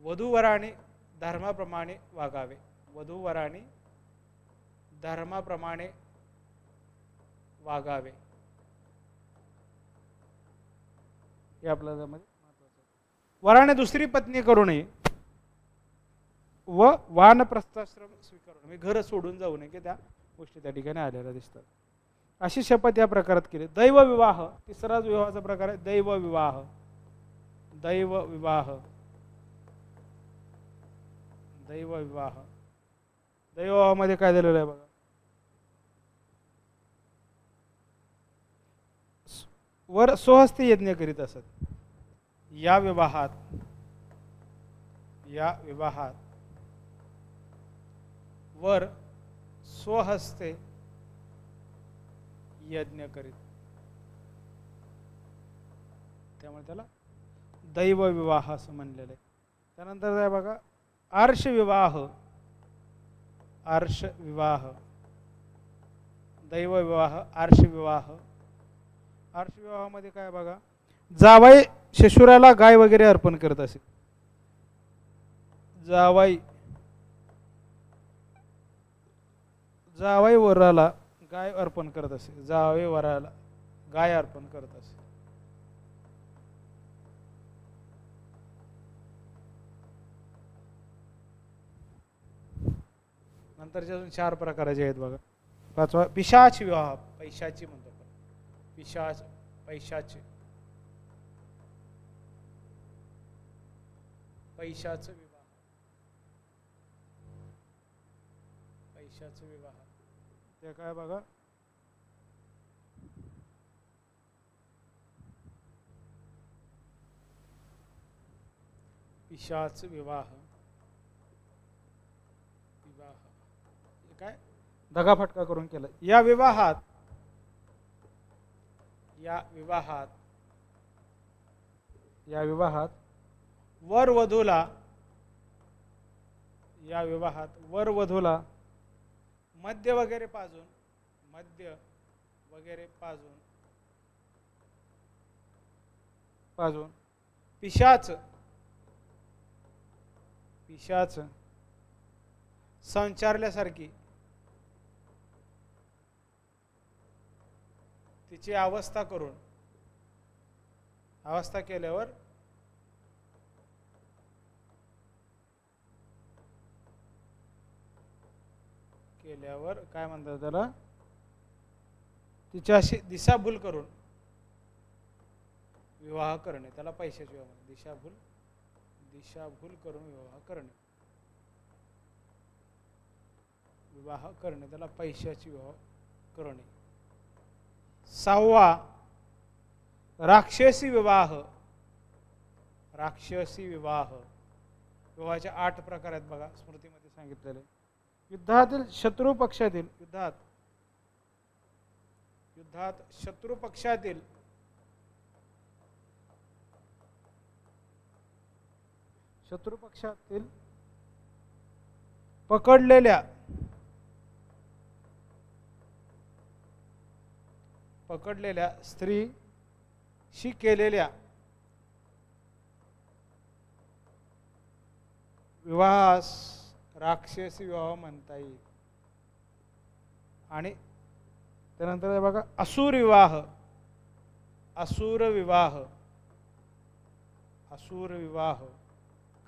वधूवराने धर्माप्रमाणे वागावे. वधूवराने धर्माप्रमाणे वागावे हे आपल्याला महत्वाचं आहे. वराने दुसरी पत्नी करू नये व वानप्रस्थाश्रम स्वीकारू नये. घर सोडून जाऊ नये की त्या गोष्टी त्या ठिकाणी आलेल्या दिसतात. अशी शपथ या प्रकारात केली. दैवविवाह. तिसरा विवाहाचा प्रकार आहे दैवविवाह. दैवविवाह. दैवविवाह. दैवविवाहामध्ये काय झालेलं आहे बघा. वर स्वहस्ती यज्ञ करीत असत. या विवाहात वर स्वहस्ते यज्ञ करीत. त्यामुळे त्याला दैवविवाह असं म्हणलेलं आहे. त्यानंतर आहे बघा आर्षविवाह. आर्षविवाह. दैवविवाह. आर्षविवाह. आर्षविवाहामध्ये काय बघा. जावाई शेषुराला गाय वगैरे अर्पण करत असे. जावाई वराला गाय अर्पण करत असे. जावाई वराला गाय अर्पण करत असे. नंतरचे अजून 4 प्रकारचे आहेत बघा. 5वा पिशाच विवाह. पैशाची म्हणतो आपण. पिशाच. पैशाचे विवाह. पैशाचे विवाह ते काय बघा. पिशाच विवाह. काय दगाफटका करून केलं. या विवाहात वर वधूला मद्य वगैरे पाजून पिशाच संचारल्यासारखी तिची अवस्था केल्यावर काय म्हणतात त्याला. तिच्याशी दिशाभूल करून विवाह करणे. त्याला पैशाची दिशाभूल करून विवाह करणे त्याला पैशाची विवाह करणे. 6वा राक्षसी विवाह. विवाहाचे 8 प्रकार आहेत बघा. स्मृतीमध्ये सांगितलेले. युद्धात शत्रू पक्षातील पकडलेल्या स्त्रीशी केलेल्या विवाहास राक्षसी विवाह म्हणता येईल. आणि त्यानंतर बघा असुर विवाह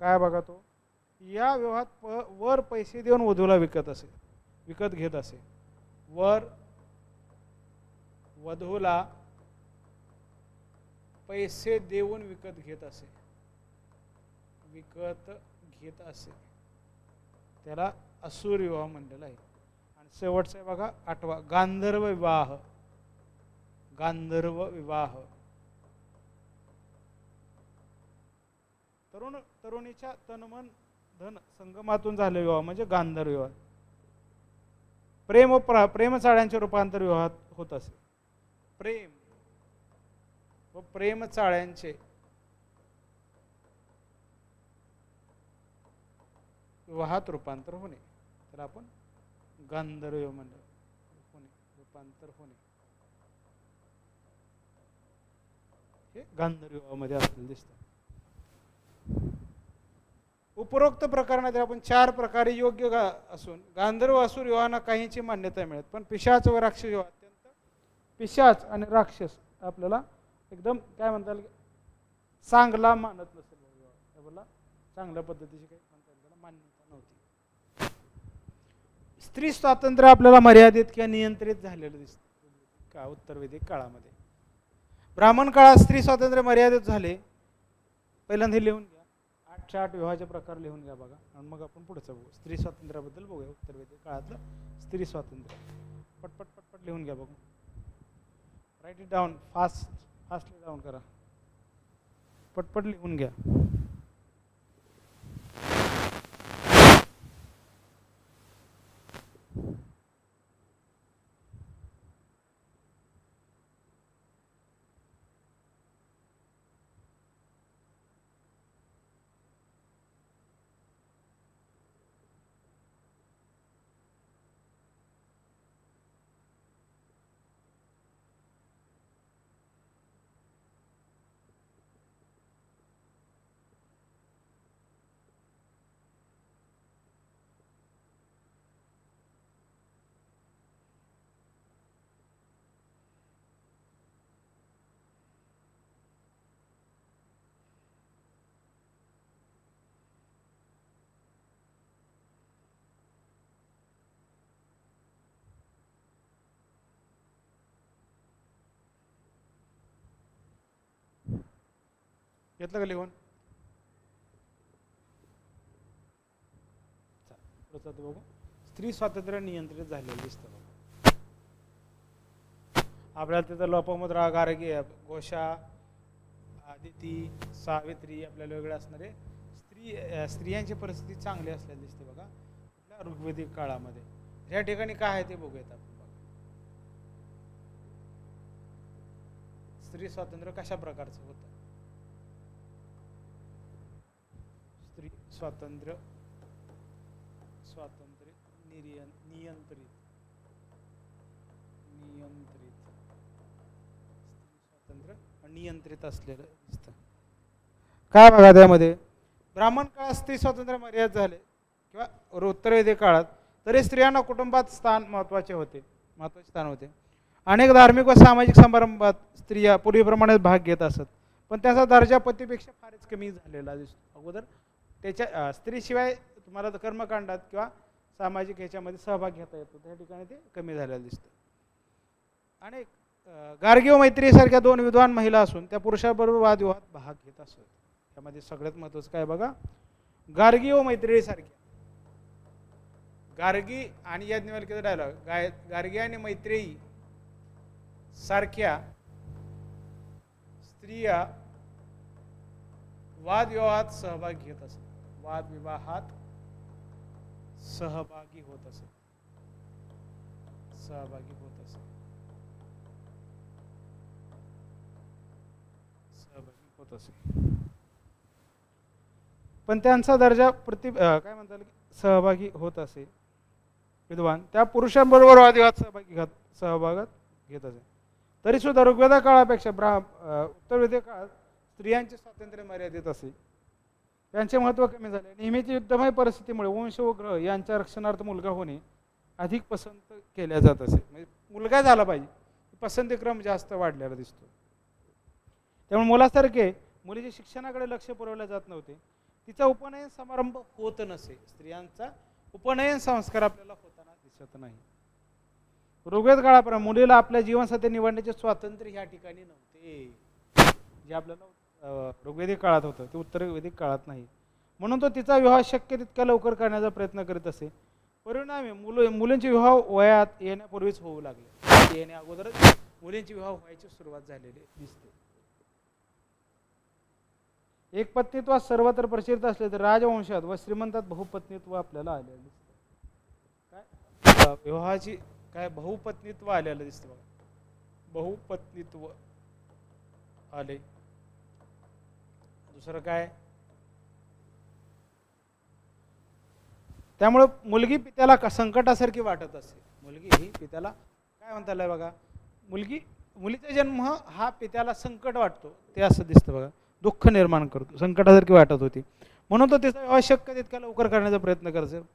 काय बघा तो, या विवाहात वर पैसे देऊन वधूला विकत घेत असे. वर वधूला पैसे देऊन विकत घेत असे, त्याला असुर विवाह म्हणलेला आहे. आणि शेवटचा आहे बघा 8वा गांधर्व विवाह. तरुणीच्या तनमन धन संगमातून झाले विवाह म्हणजे गांधर्व विवाह. प्रेमचाळ्यांचे रूपांतर विवाहात होत असे. प्रेम व प्रेमचाळ्यांचे विवाहात रूपांतर होणे, तर आपण गांधर्व विवाह म्हणतो. रूपांतर होणे हे गांधर्व विवाहामध्ये असलेलं दिसतं. उपरोक्त प्रकरणात आपण 4 प्रकारे योग्य असून गांधर्व असुर विवाहांना काहींची मान्यता मिळत, पण पिशाच व राक्षस विवाह अत्यंत, पिशाच आणि राक्षस आपल्याला एकदम काय म्हणता येईल चांगला मानत नसेल. विवाह चांगल्या पद्धतीची काही म्हणता येईल मान्यता नव्हती. स्त्री स्वातंत्र्य आपल्याला मर्यादित किंवा नियंत्रित झालेलं दिसतं का उत्तर वैदिक काळामध्ये. ब्राह्मण काळात स्त्री स्वातंत्र्य मर्यादित झाले. पहिल्यांदा लिहून घ्या 8 विवाहाचे प्रकार लिहून घ्या बघा, आणि मग आपण पुढचं बघू. स्त्री स्वातंत्र्याबद्दल बघूया. उत्तर वैदिक काळातलं स्त्री स्वातंत्र्य पटपट लिहून घ्या बघू. Write it down, fastly down करा, पटपट लिहून घ्या. घेतलं का लिहून? बघू. स्त्री स्वातंत्र्य नियंत्रित झालेलं दिसतं बघा आपल्याला. तिथं लोपमुद्रा, गार्गी, घोषा, आदिती, सावित्री आपल्याला वेगळे असणारे स्त्रियांची परिस्थिती चांगली असलेली दिसते बघा आपल्या ऋग्वेदिक काळामध्ये. या ठिकाणी काय आहे ते बघूयात आपण बघा. स्त्री स्वातंत्र्य कशा प्रकारचं होतं. स्त्री स्वातंत्र्य नियंत्रित स्वातंत्र्य नियंत्रित असलेलं दिसतं. काय बघा त्यामध्ये ब्राह्मण काळात स्त्री स्वातंत्र्य मर्यादित झाले किंवा उत्तर वैदिक काळात, तरी स्त्रियांना कुटुंबात महत्त्वाचे स्थान होते. अनेक धार्मिक व सामाजिक समारंभात स्त्रिया पूर्वीप्रमाणे भाग घेत असत, पण त्याचा दर्जा पतीपेक्षा फारच कमी झालेला दिसतो. अगोदर त्याच्या स्त्रीशिवाय तुम्हाला कर्मकांडात किंवा सामाजिक ह्याच्यामध्ये सहभाग घेता येतो, त्या ठिकाणी ते कमी झालेलं दिसतं. आणि गार्गी व मैत्री सारख्या 2 विद्वान महिला असून त्या पुरुषाबरोबर वादविवाहात भाग घेत असत. त्यामध्ये सगळ्यात महत्त्वाचं काय बघा, गार्गी व मैत्री सारख्या, गार्गी आणि याज्ञवल्क्याचा डायलॉग, गार्गी आणि मैत्रेयी सारख्या स्त्रिया वादविवाहात सहभाग घेत असत, वादविवाहात सहभागी होत असत. पण त्यांचा दर्जा काय म्हणतात सहभागी होत असे, विद्वान त्या पुरुषांबरोबर वादविवाद सहभागात घेत असे. तरी सुद्धा ऋग्वेदा काळापेक्षा उत्तर वेदिक काळात स्त्रियांचे स्वातंत्र्य मर्यादित असे. त्यांचे महत्त्व कमी झाले. नेहमीची युद्धमय परिस्थितीमुळे वंश व ग्रह यांच्या रक्षणार्थ मुलगा होणे अधिक पसंत केल्या जात असे. म्हणजे मुलगा झाला पाहिजे, पसंतीक्रम जास्त वाढलेला दिसतो. त्यामुळे मुलासारखे मुलीच्या शिक्षणाकडे लक्ष पुरवले जात नव्हते. तिचा उपनयन समारंभ होत नसे. स्त्रियांचा उपनयन संस्कार आपल्याला होताना दिसत नाही. ऋग्वेद काळापर्यंत मुलीला आपल्या जीवनसाथी निवडण्याचे स्वातंत्र्य ह्या ठिकाणी नव्हते, जे आपल्याला ऋग्वेदिक काळात होतं ते उत्तर वेदिक काळात नाही. म्हणून तो तिचा विवाह शक्य तितक्या लवकर करण्याचा प्रयत्न करीत असे. परिणामी मुलींचे विवाह वयात येण्यापूर्वीच होऊ लागले. येण्या अगोदरच मुलींची विवाह व्हायची सुरुवात झालेली दिसते. एकपत्नीत्व सर्वत्र प्रचलित असले तर राजवंशात व श्रीमंतात बहुपत्नीत्व आपल्याला आलेलं दिसतं. काय विवाहाची काय बहुपत्नीत्व आलेलं दिसतं बघा. बहुपत्नीत्व आले. दुसरं काय, त्यामुळे मुलगी पित्याला संकटासारखी वाटत असे. मुलगी ही पित्याला काय म्हणता आलं बघा, मुलीचा जन्म हा पित्याला संकट वाटतो, ते असं दिसतं बघा, दुःख निर्माण करतो, संकटासारखी वाटत होती. म्हणून तो तिचा विवाह शक्य तितक्या लवकर करण्याचा प्रयत्न करतो.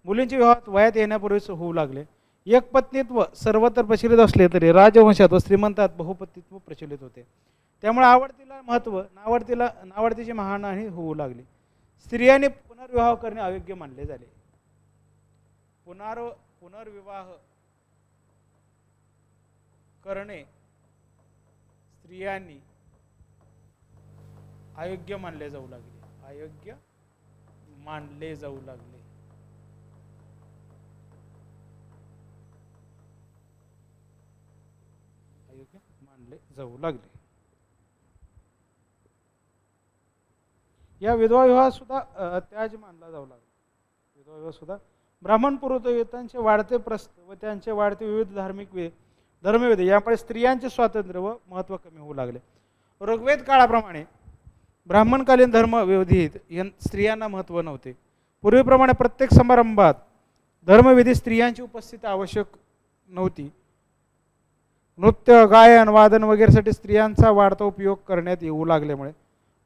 मुलींचे विवाह वयात येण्यापूर्वीच होऊ लागले. एकपत्नीत्व सर्वत्र प्रचलित असले तरी राजवंशात व श्रीमंतात बहुपत्नीत्व प्रचलित होते. त्यामुळे आवडतीला महत्त्व, नावडतीची महानहानी होऊ लागली. स्त्रियांनी पुनर्विवाह करणे अयोग्य मानले झाले. पुनर्विवाह करणे स्त्रियांनी अयोग्य मानले जाऊ लागले. अयोग्य मानले जाऊ लागले. अयोग्य मानले जाऊ लागले. या विधवा विवाह सुद्धा त्याज मानला जाऊ लागला. विधवा विवाह सुद्धा ब्राह्मण पुरोहितांचे वाढते प्रस्थ व त्यांचे वाढते विविध धर्मवेद यामुळे स्त्रियांचे स्वातंत्र्य व महत्त्व कमी होऊ लागले. ऋग्वेद काळाप्रमाणे ब्राह्मणकालीन धर्मविधीत स्त्रियांना महत्त्व नव्हते. पूर्वीप्रमाणे प्रत्येक समारंभात धर्मविधी स्त्रियांची उपस्थिती आवश्यक नव्हती. नृत्य, गायन, वादन वगैरेसाठी स्त्रियांचा वाढता उपयोग करण्यात येऊ लागल्यामुळे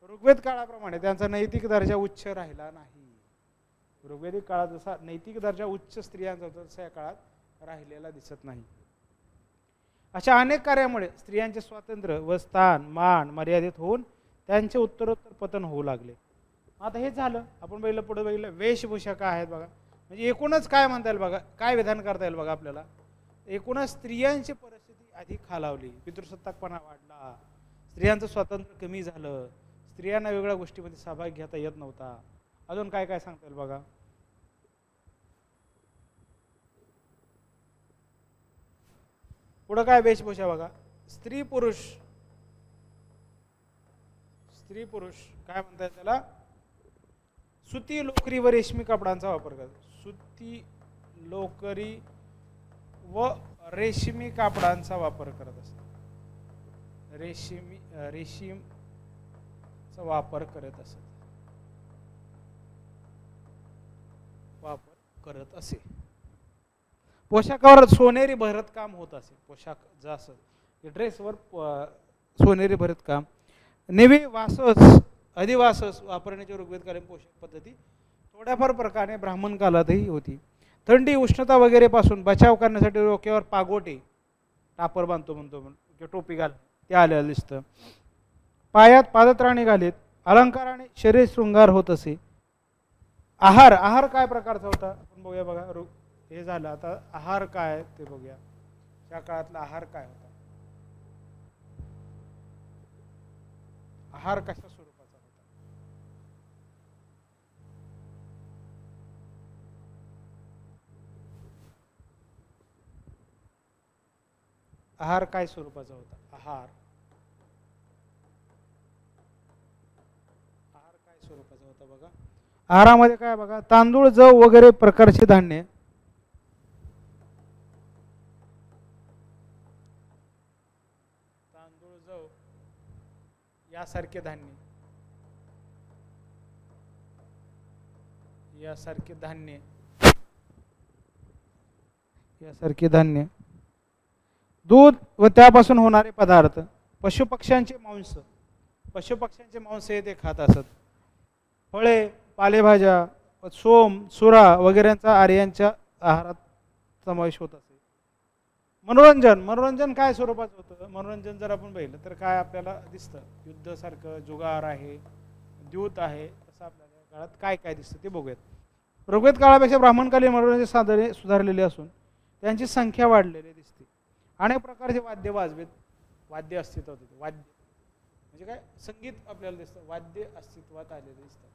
ऋग्वेद काळाप्रमाणे त्यांचा नैतिक दर्जा उच्च राहिला नाही. ऋग्वेदिक काळात जसा नैतिक दर्जा उच्च स्त्रियांचा होता तसा या काळात राहिलेला दिसत नाही. अशा अनेक कार्यामुळे स्त्रियांचे स्वातंत्र्य व स्थान मान मर्यादित होऊन त्यांचे उत्तरोत्तर पतन होऊ लागले. आता हे झालं. आपण पहिलं पुढे बघितलं वेशभूषा काय आहेत बघा. म्हणजे एकूणच काय म्हणता येईल बघा, काय विधान करता येईल बघा आपल्याला. एकूणच स्त्रियांची परिस्थिती अधिक खालावली, पितृसत्ताकपणा वाढला, स्त्रियांचं स्वातंत्र्य कमी झालं, स्त्रियांना वेगळ्या गोष्टीमध्ये सहभाग घेता येत नव्हता. अजून काय काय सांगता येईल बघा. पुढं काय वेशभूषा बघा. स्त्री पुरुष काय म्हणतात त्याला, सुती, लोकरी व रेशमी कपड्यांचा वापर करतात. सुती, लोकरी व रेशमी कापडांचा वापर करत असतात. रेशीमचा वापर करत असे. पोशाखावर सोनेरी भरतकाम होत असे. पोशाख जसं ड्रेसवर सोनेरी भरतकाम. नेव्ही वासस, अधिवासस वापरण्याची ऋग्वेदकालीन पोशाख पद्धती थोड्याफार प्रकारे ब्राह्मण काळातही होती. थंडी, उष्णता वगैरे पासून बचाव करण्यासाठी डोक्यावर पागोटे, टापर बांधतो म्हणतो किंवा टोपी घाल, ते आलेलं दिसतं. पायात पादत्राणे घालीत अलंकाराने शरीर शृंगार होत असे. आहार काय प्रकारचा होता आपण बघूया बघा. हे झालं. आता आहार काय ते बघूया. त्या काळातला आहार काय होता. आहार कशा स्वरूपाचा होता. आहार काय स्वरूपाचा होता. आहार काय स्वरूपाचा होता बघा. आहारामध्ये काय बघा, तांदूळ, जव वगैरे प्रकारचे धान्य, तांदूळ, जव यासारखे धान्य यासारखे धान्य, दूध व त्यापासून होणारे पदार्थ, पशुपक्ष्यांचे मांस, पशुपक्ष्यांचे मांस हे ते खात असत, फळे, पालेभाज्या, सोम, सुरा वगैरेंचा आर्यांच्या आहारात समावेश होत असे. मनोरंजन, मनोरंजन काय स्वरूपाचं होतं? मनोरंजन जर आपण पाहिलं तर काय आपल्याला दिसतं? युद्धासारखं, जुगार आहे, द्यूत आहे, तसं आपल्याला काळात काय काय दिसतं ते बघूयात. ऋग्वेद काळापेक्षा ब्राह्मणकालीन मनोरंजन साधने सुधारलेली असून त्यांची संख्या वाढलेली दिसते. अनेक प्रकारचे वाद्य अस्तित्वात होते. वाद्य म्हणजे काय? संगीत आपल्याला दिसतं, वाद्य अस्तित्वात आलेले दिसतात.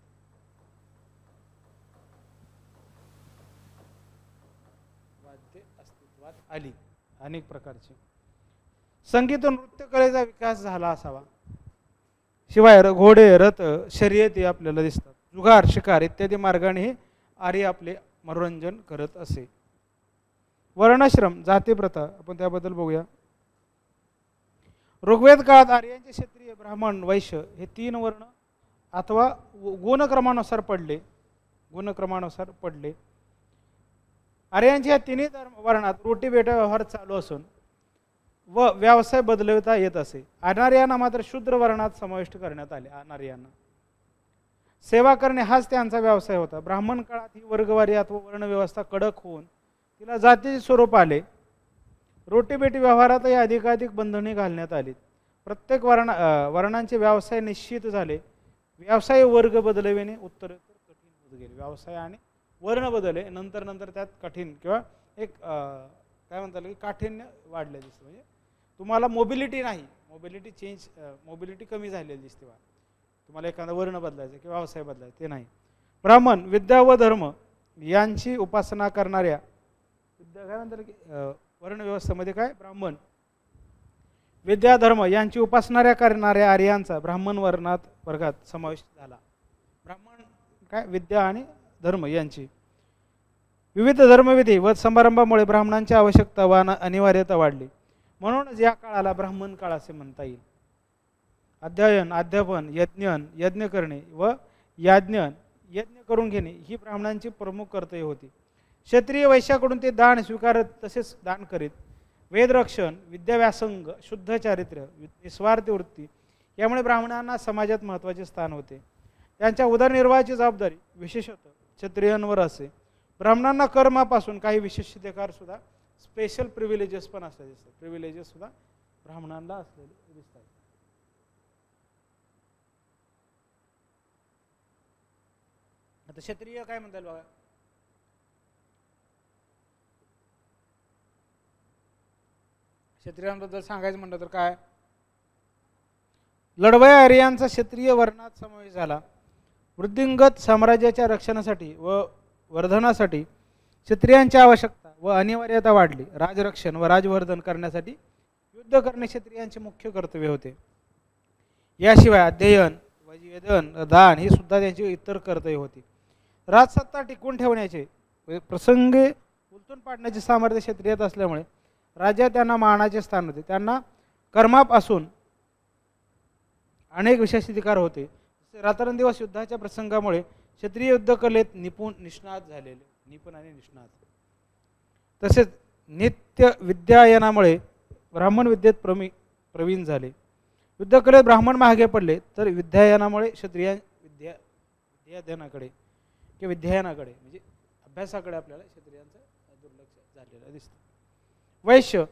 वाद्य अस्तित्वात आली अनेक प्रकारचे. संगीत व नृत्य कलेचा विकास झाला असावा. शिवाय घोडे, रथ, शर्यती आपल्याला दिसतात. जुगार, शिकार इत्यादी मार्गाने हे आर्य आपले मनोरंजन करत असे. वर्णाश्रम, जातीप्रथा आपण त्याबद्दल बघूया. ऋग्वेद काळात आर्यांचे क्षत्रिय, ब्राह्मण, वैश्य हे 3 वर्ण अथवा गुणक्रमानुसार पडले. आर्यांच्या या 3 वर्णात रोटीबेटा व्यवहार चालू असून व व्यवसाय बदलवता येत असे. अनार्यांना मात्र शूद्र वर्णात समाविष्ट करण्यात आले. अनार्यांना सेवा करणे हाच त्यांचा व्यवसाय होता. ब्राह्मण काळात ही वर्गवारी अथवा वर्णव्यवस्था कडक होऊन तिला जातीचे स्वरूप आले. रोटीबेटी व्यवहारातही अधिकाधिक बंधने घालण्यात आली. प्रत्येक वर्णांचे व्यवसाय निश्चित झाले. व्यवसाय वर्ग बदलविणे उत्तरोत्तर कठीण होत गेले. व्यवसाय आणि वर्ण बदलले, नंतर त्यात कठीण किंवा एक काय म्हणता येईल काठिण्य वाढले दिसतं. म्हणजे तुम्हाला मोबिलिटी नाही, मोबिलिटी कमी झालेली दिसते. तुम्हाला एखादा वर्ण बदलायचा किंवा व्यवसाय बदलायचा ते नाही. ब्राह्मण विद्या व धर्म यांची उपासना करणाऱ्या, विद्या काय म्हणतात की वर्णव्यवस्थेमध्ये काय ब्राह्मण विद्या धर्म यांची उपासना करणाऱ्या आर्यांचा ब्राह्मण वर्गात समावेश झाला. ब्राह्मण काय विद्या आणि धर्म यांची विविध धर्मविधी व समारंभामुळे ब्राह्मणांची आवश्यकता व अनिवार्यता वाढली. म्हणूनच या काळाला ब्राह्मण काळ असे म्हणता येईल. अध्ययन, अध्यापन, यज्ञ करणे व यज्ञ करून घेणे ही ब्राह्मणांची प्रमुख कर्तव्य होती. क्षत्रिय वैश्याकडून ते दान स्वीकारत तसेच दान करीत. वेदरक्षण, विद्याव्यासंग, शुद्ध चारित्र्य, निस्वार्थ वृत्ती यामुळे ब्राह्मणांना समाजात महत्त्वाचे स्थान होते. त्यांच्या उदरनिर्वाहाची जबाबदारी विशेषतः क्षत्रियांवर असे. ब्राह्मणांना कर्मापासून काही विशेष अधिकार सुद्धा, स्पेशल प्रिव्हिलेजेस पण असले दिसतात. प्रिव्हिलेजेस सुद्धा ब्राह्मणांना असलेले दिसतात. आता क्षत्रिय काय म्हणतात बघा. क्षत्रियांबद्दल सांगायचं म्हटलं तर काय, लढवया आर्यांचा क्षत्रिय वर्णात समावेश झाला. वृद्धिंगत साम्राज्याच्या रक्षणासाठी व वर्धनासाठी क्षत्रियांची आवश्यकता व अनिवार्यता वाढली. राजरक्षण व राजवर्धन करण्यासाठी युद्ध करणे क्षत्रियांचे मुख्य कर्तव्य होते. याशिवाय अध्ययन, वैवेदन, दान ही सुद्धा त्यांची इतर कर्तव्य होती. राजसत्ता टिकवून ठेवण्याचे प्रसंगी उलटून पाडण्याचे सामर्थ्य क्षत्रियात असल्यामुळे राज्यात त्यांना मानाचे स्थान होते. त्यांना कर्मापासून अनेक विशेष अधिकार होते. रात्रंदिवस युद्धाच्या प्रसंगामुळे क्षत्रिय युद्ध कलेत निष्णात झालेले, निपुण आणि निष्णात. तसेच नित्य विद्यायनामुळे ब्राह्मण विद्येत प्रवीण झाले. युद्धकलेत ब्राह्मण मागे पडले तर विद्यायनामुळे क्षत्रिय विद्यायनाकडे म्हणजे अभ्यासाकडे आपल्याला क्षत्रियांचं दुर्लक्ष झालेलं दिसतं. वैश्य,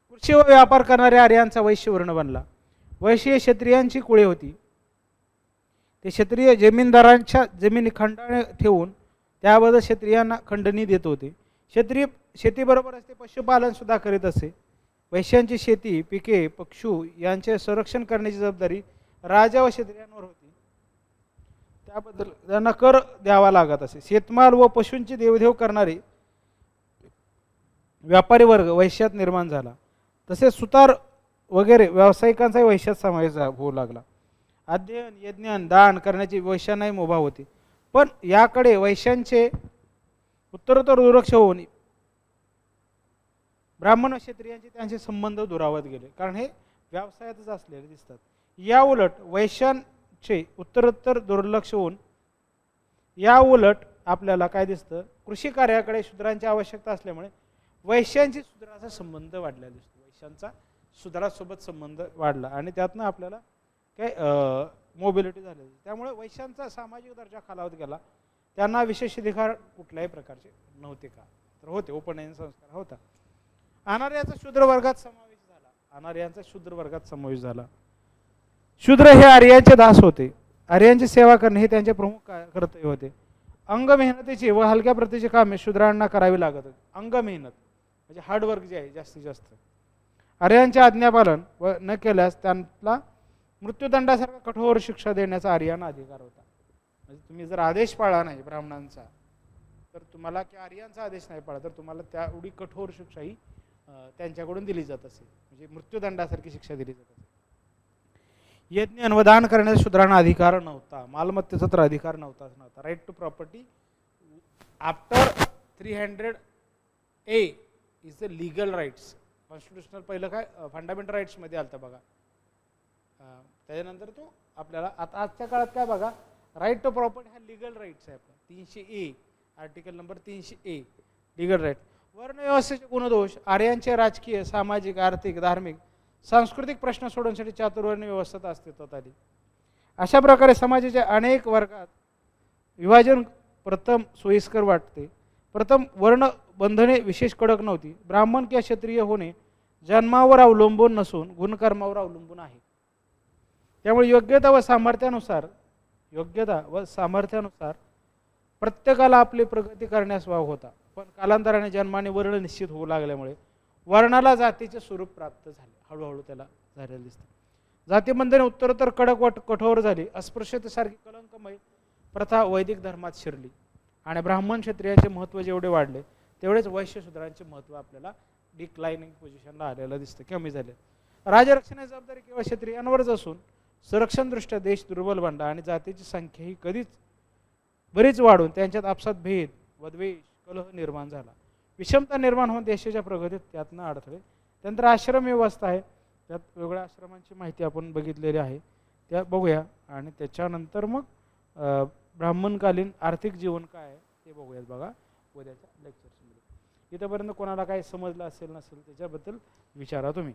कृषी व व्यापार करणाऱ्या आर्यांचा वैश्य वर्ण बनला. वैश्य क्षत्रियांची कुळे होती. ते क्षत्रिय जमीनदारांच्या जमिनी खंडाने ठेवून त्याबद्दल क्षत्रियांना खंडणी देत होते. क्षत्रिय शेतीबरोबरच ते पशुपालन सुद्धा करीत असे. वैश्यांची शेती, पिके, पशु यांचे संरक्षण करण्याची जबाबदारी राजा व क्षत्रियांवर होती. त्याबद्दल त्यांना कर द्यावा लागत असे. शेतमाल व पशूंची देवदेव करणारे व्यापारी वर्ग वैश्यात निर्माण झाला. तसेच सुतार वगैरे व्यावसायिकांचाही वैश्यात समावेश होऊ लागला. अध्ययन, यज्ञ, दान करण्याची वैश्यांनाही मुभा होती. पण याकडे वैश्यांचे उत्तरोत्तर दुर्लक्ष होऊन ब्राह्मण व क्षत्रियांचे त्यांचे संबंध दुरावत गेले, कारण हे व्यवसायातच असलेले दिसतात. या उलट वैश्यांचे उत्तरोत्तर दुर्लक्ष होऊन आपल्याला काय दिसतं, कृषी कार्याकडे शूद्रांची आवश्यकता असल्यामुळे वैश्यांची शूद्राचा संबंध वाढलेला दिसतो. वैश्यांचा शूद्रासोबत संबंध वाढला आणि त्यातनं आपल्याला काय मोबिलिटी झालेली. त्यामुळे वैश्यांचा सामाजिक दर्जा खालावत गेला. त्यांना विशेष अधिकार कुठल्याही प्रकारचे नव्हते का, तर होते, उपनयन संस्कार होता. अनार्यांचा शूद्र वर्गात समावेश झाला. अनार्यांचा शूद्र वर्गात समावेश झाला. शूद्र हे आर्यांचे दास होते. आर्यांची सेवा करणे हे त्यांचे प्रमुख कर्तव्य होते. अंग मेहनतीची व हलक्या प्रतीची कामे शूद्रांना करावी लागत होती. अंग मेहनत म्हणजे हार्डवर्क जे आहे जास्तीत जास्त. आर्यांचे आज्ञापालन व न केल्यास त्यांना मृत्यूदंडासारखा कठोर शिक्षा देण्याचा आर्यांना अधिकार होता. म्हणजे तुम्ही जर आदेश पाळला नाही ब्राह्मणांचा, तर तुम्हाला किंवा आर्यांचा आदेश नाही पाळला तर तुम्हाला त्या एवढी कठोर शिक्षा ही त्यांच्याकडून दिली जात असे, म्हणजे मृत्यूदंडासारखी शिक्षा दिली जात असे. यज्ञ अन्वदान करण्याचा शूद्रांना अधिकार नव्हता. मालमत्तेचा तर अधिकार नव्हताच नव्हता. Right to property after 300A is the legal rights. Constitutional पहिलं काय फंडामेंटल राईट्समध्ये आलं बघा. त्याच्यानंतर तो आपल्याला आता आजच्या काळात काय बघा, राईट टू प्रॉपर्टी हा लिगल राईट्स आहे. आपला 300A article number 300A legal right. वर्णव्यवस्थेचे गुणदोष आर्यांचे राजकीय, सामाजिक, आर्थिक, धार्मिक, सांस्कृतिक प्रश्न सोडवण्यासाठी चातुर्वर्ण व्यवस्था अस्तित्वात आली. अशा प्रकारे समाजाच्या अनेक वर्गात विभाजन प्रथम सोयीस्कर वाटते. प्रथम वर्ण बंधने विशेष कडक नव्हती. ब्राह्मण किंवा क्षत्रिय होणे जन्मावर अवलंबून नसून गुणकर्मावर अवलंबून आहे. त्यामुळे योग्यता व सामर्थ्यानुसार प्रत्येकाला आपली प्रगती करण्यास वाव होता. पण कालांतराने जन्माने वर्ण निश्चित होऊ लागल्यामुळे वर्णाला जातीचे स्वरूप प्राप्त झाले. हळूहळू त्याला झालेलं दिसतं. जातीबंधने उत्तरोत्तर कडक व कठोर झाली. अस्पृश्यतेसारखी कलंकमय प्रथा वैदिक धर्मात शिरली आणि ब्राह्मण क्षत्रियांचे महत्त्व जेवढे वाढले तेवढेच वैश्य शूद्रांचे महत्त्व आपल्याला डिक्लाइनिंग पोझिशनला आलेलं दिसतं, कमी झाले. राजरक्षणाची जबाबदारी केवळ क्षत्रियांवरच असून संरक्षणदृष्ट्या देश दुर्बल बनला आणि जातीची संख्या ही बरीच वाढून त्यांच्यात आपसात भेद व द्वेष, कलह निर्माण झाला. विषमता निर्माण होऊन देशाच्या प्रगतीत त्यातनं अडथळे. त्यानंतर आश्रम व्यवस्था आहे, त्यात वेगळ्या आश्रमांची माहिती आपण बघितलेली आहे, त्या बघूया. आणि त्याच्यानंतर मग ब्राह्मणकालीन आर्थिक जीवन काय आहे ते बघूयात बघा उद्याच्या लेक्चर्समध्ये. इथंपर्यंत कोणाला काय समजलं असेल नसेल त्याच्याबद्दल विचारा तुम्ही.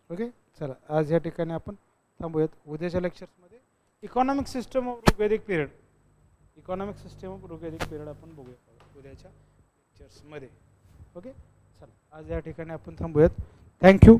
ओके, चला आज या ठिकाणी आपण थांबूयात. उद्याच्या लेक्चर्समध्ये economic system of Rigvedic period आपण बघूया उद्याच्या लेक्चर्समध्ये. ओके, चला आज या ठिकाणी आपण थांबूयात. थँक्यू.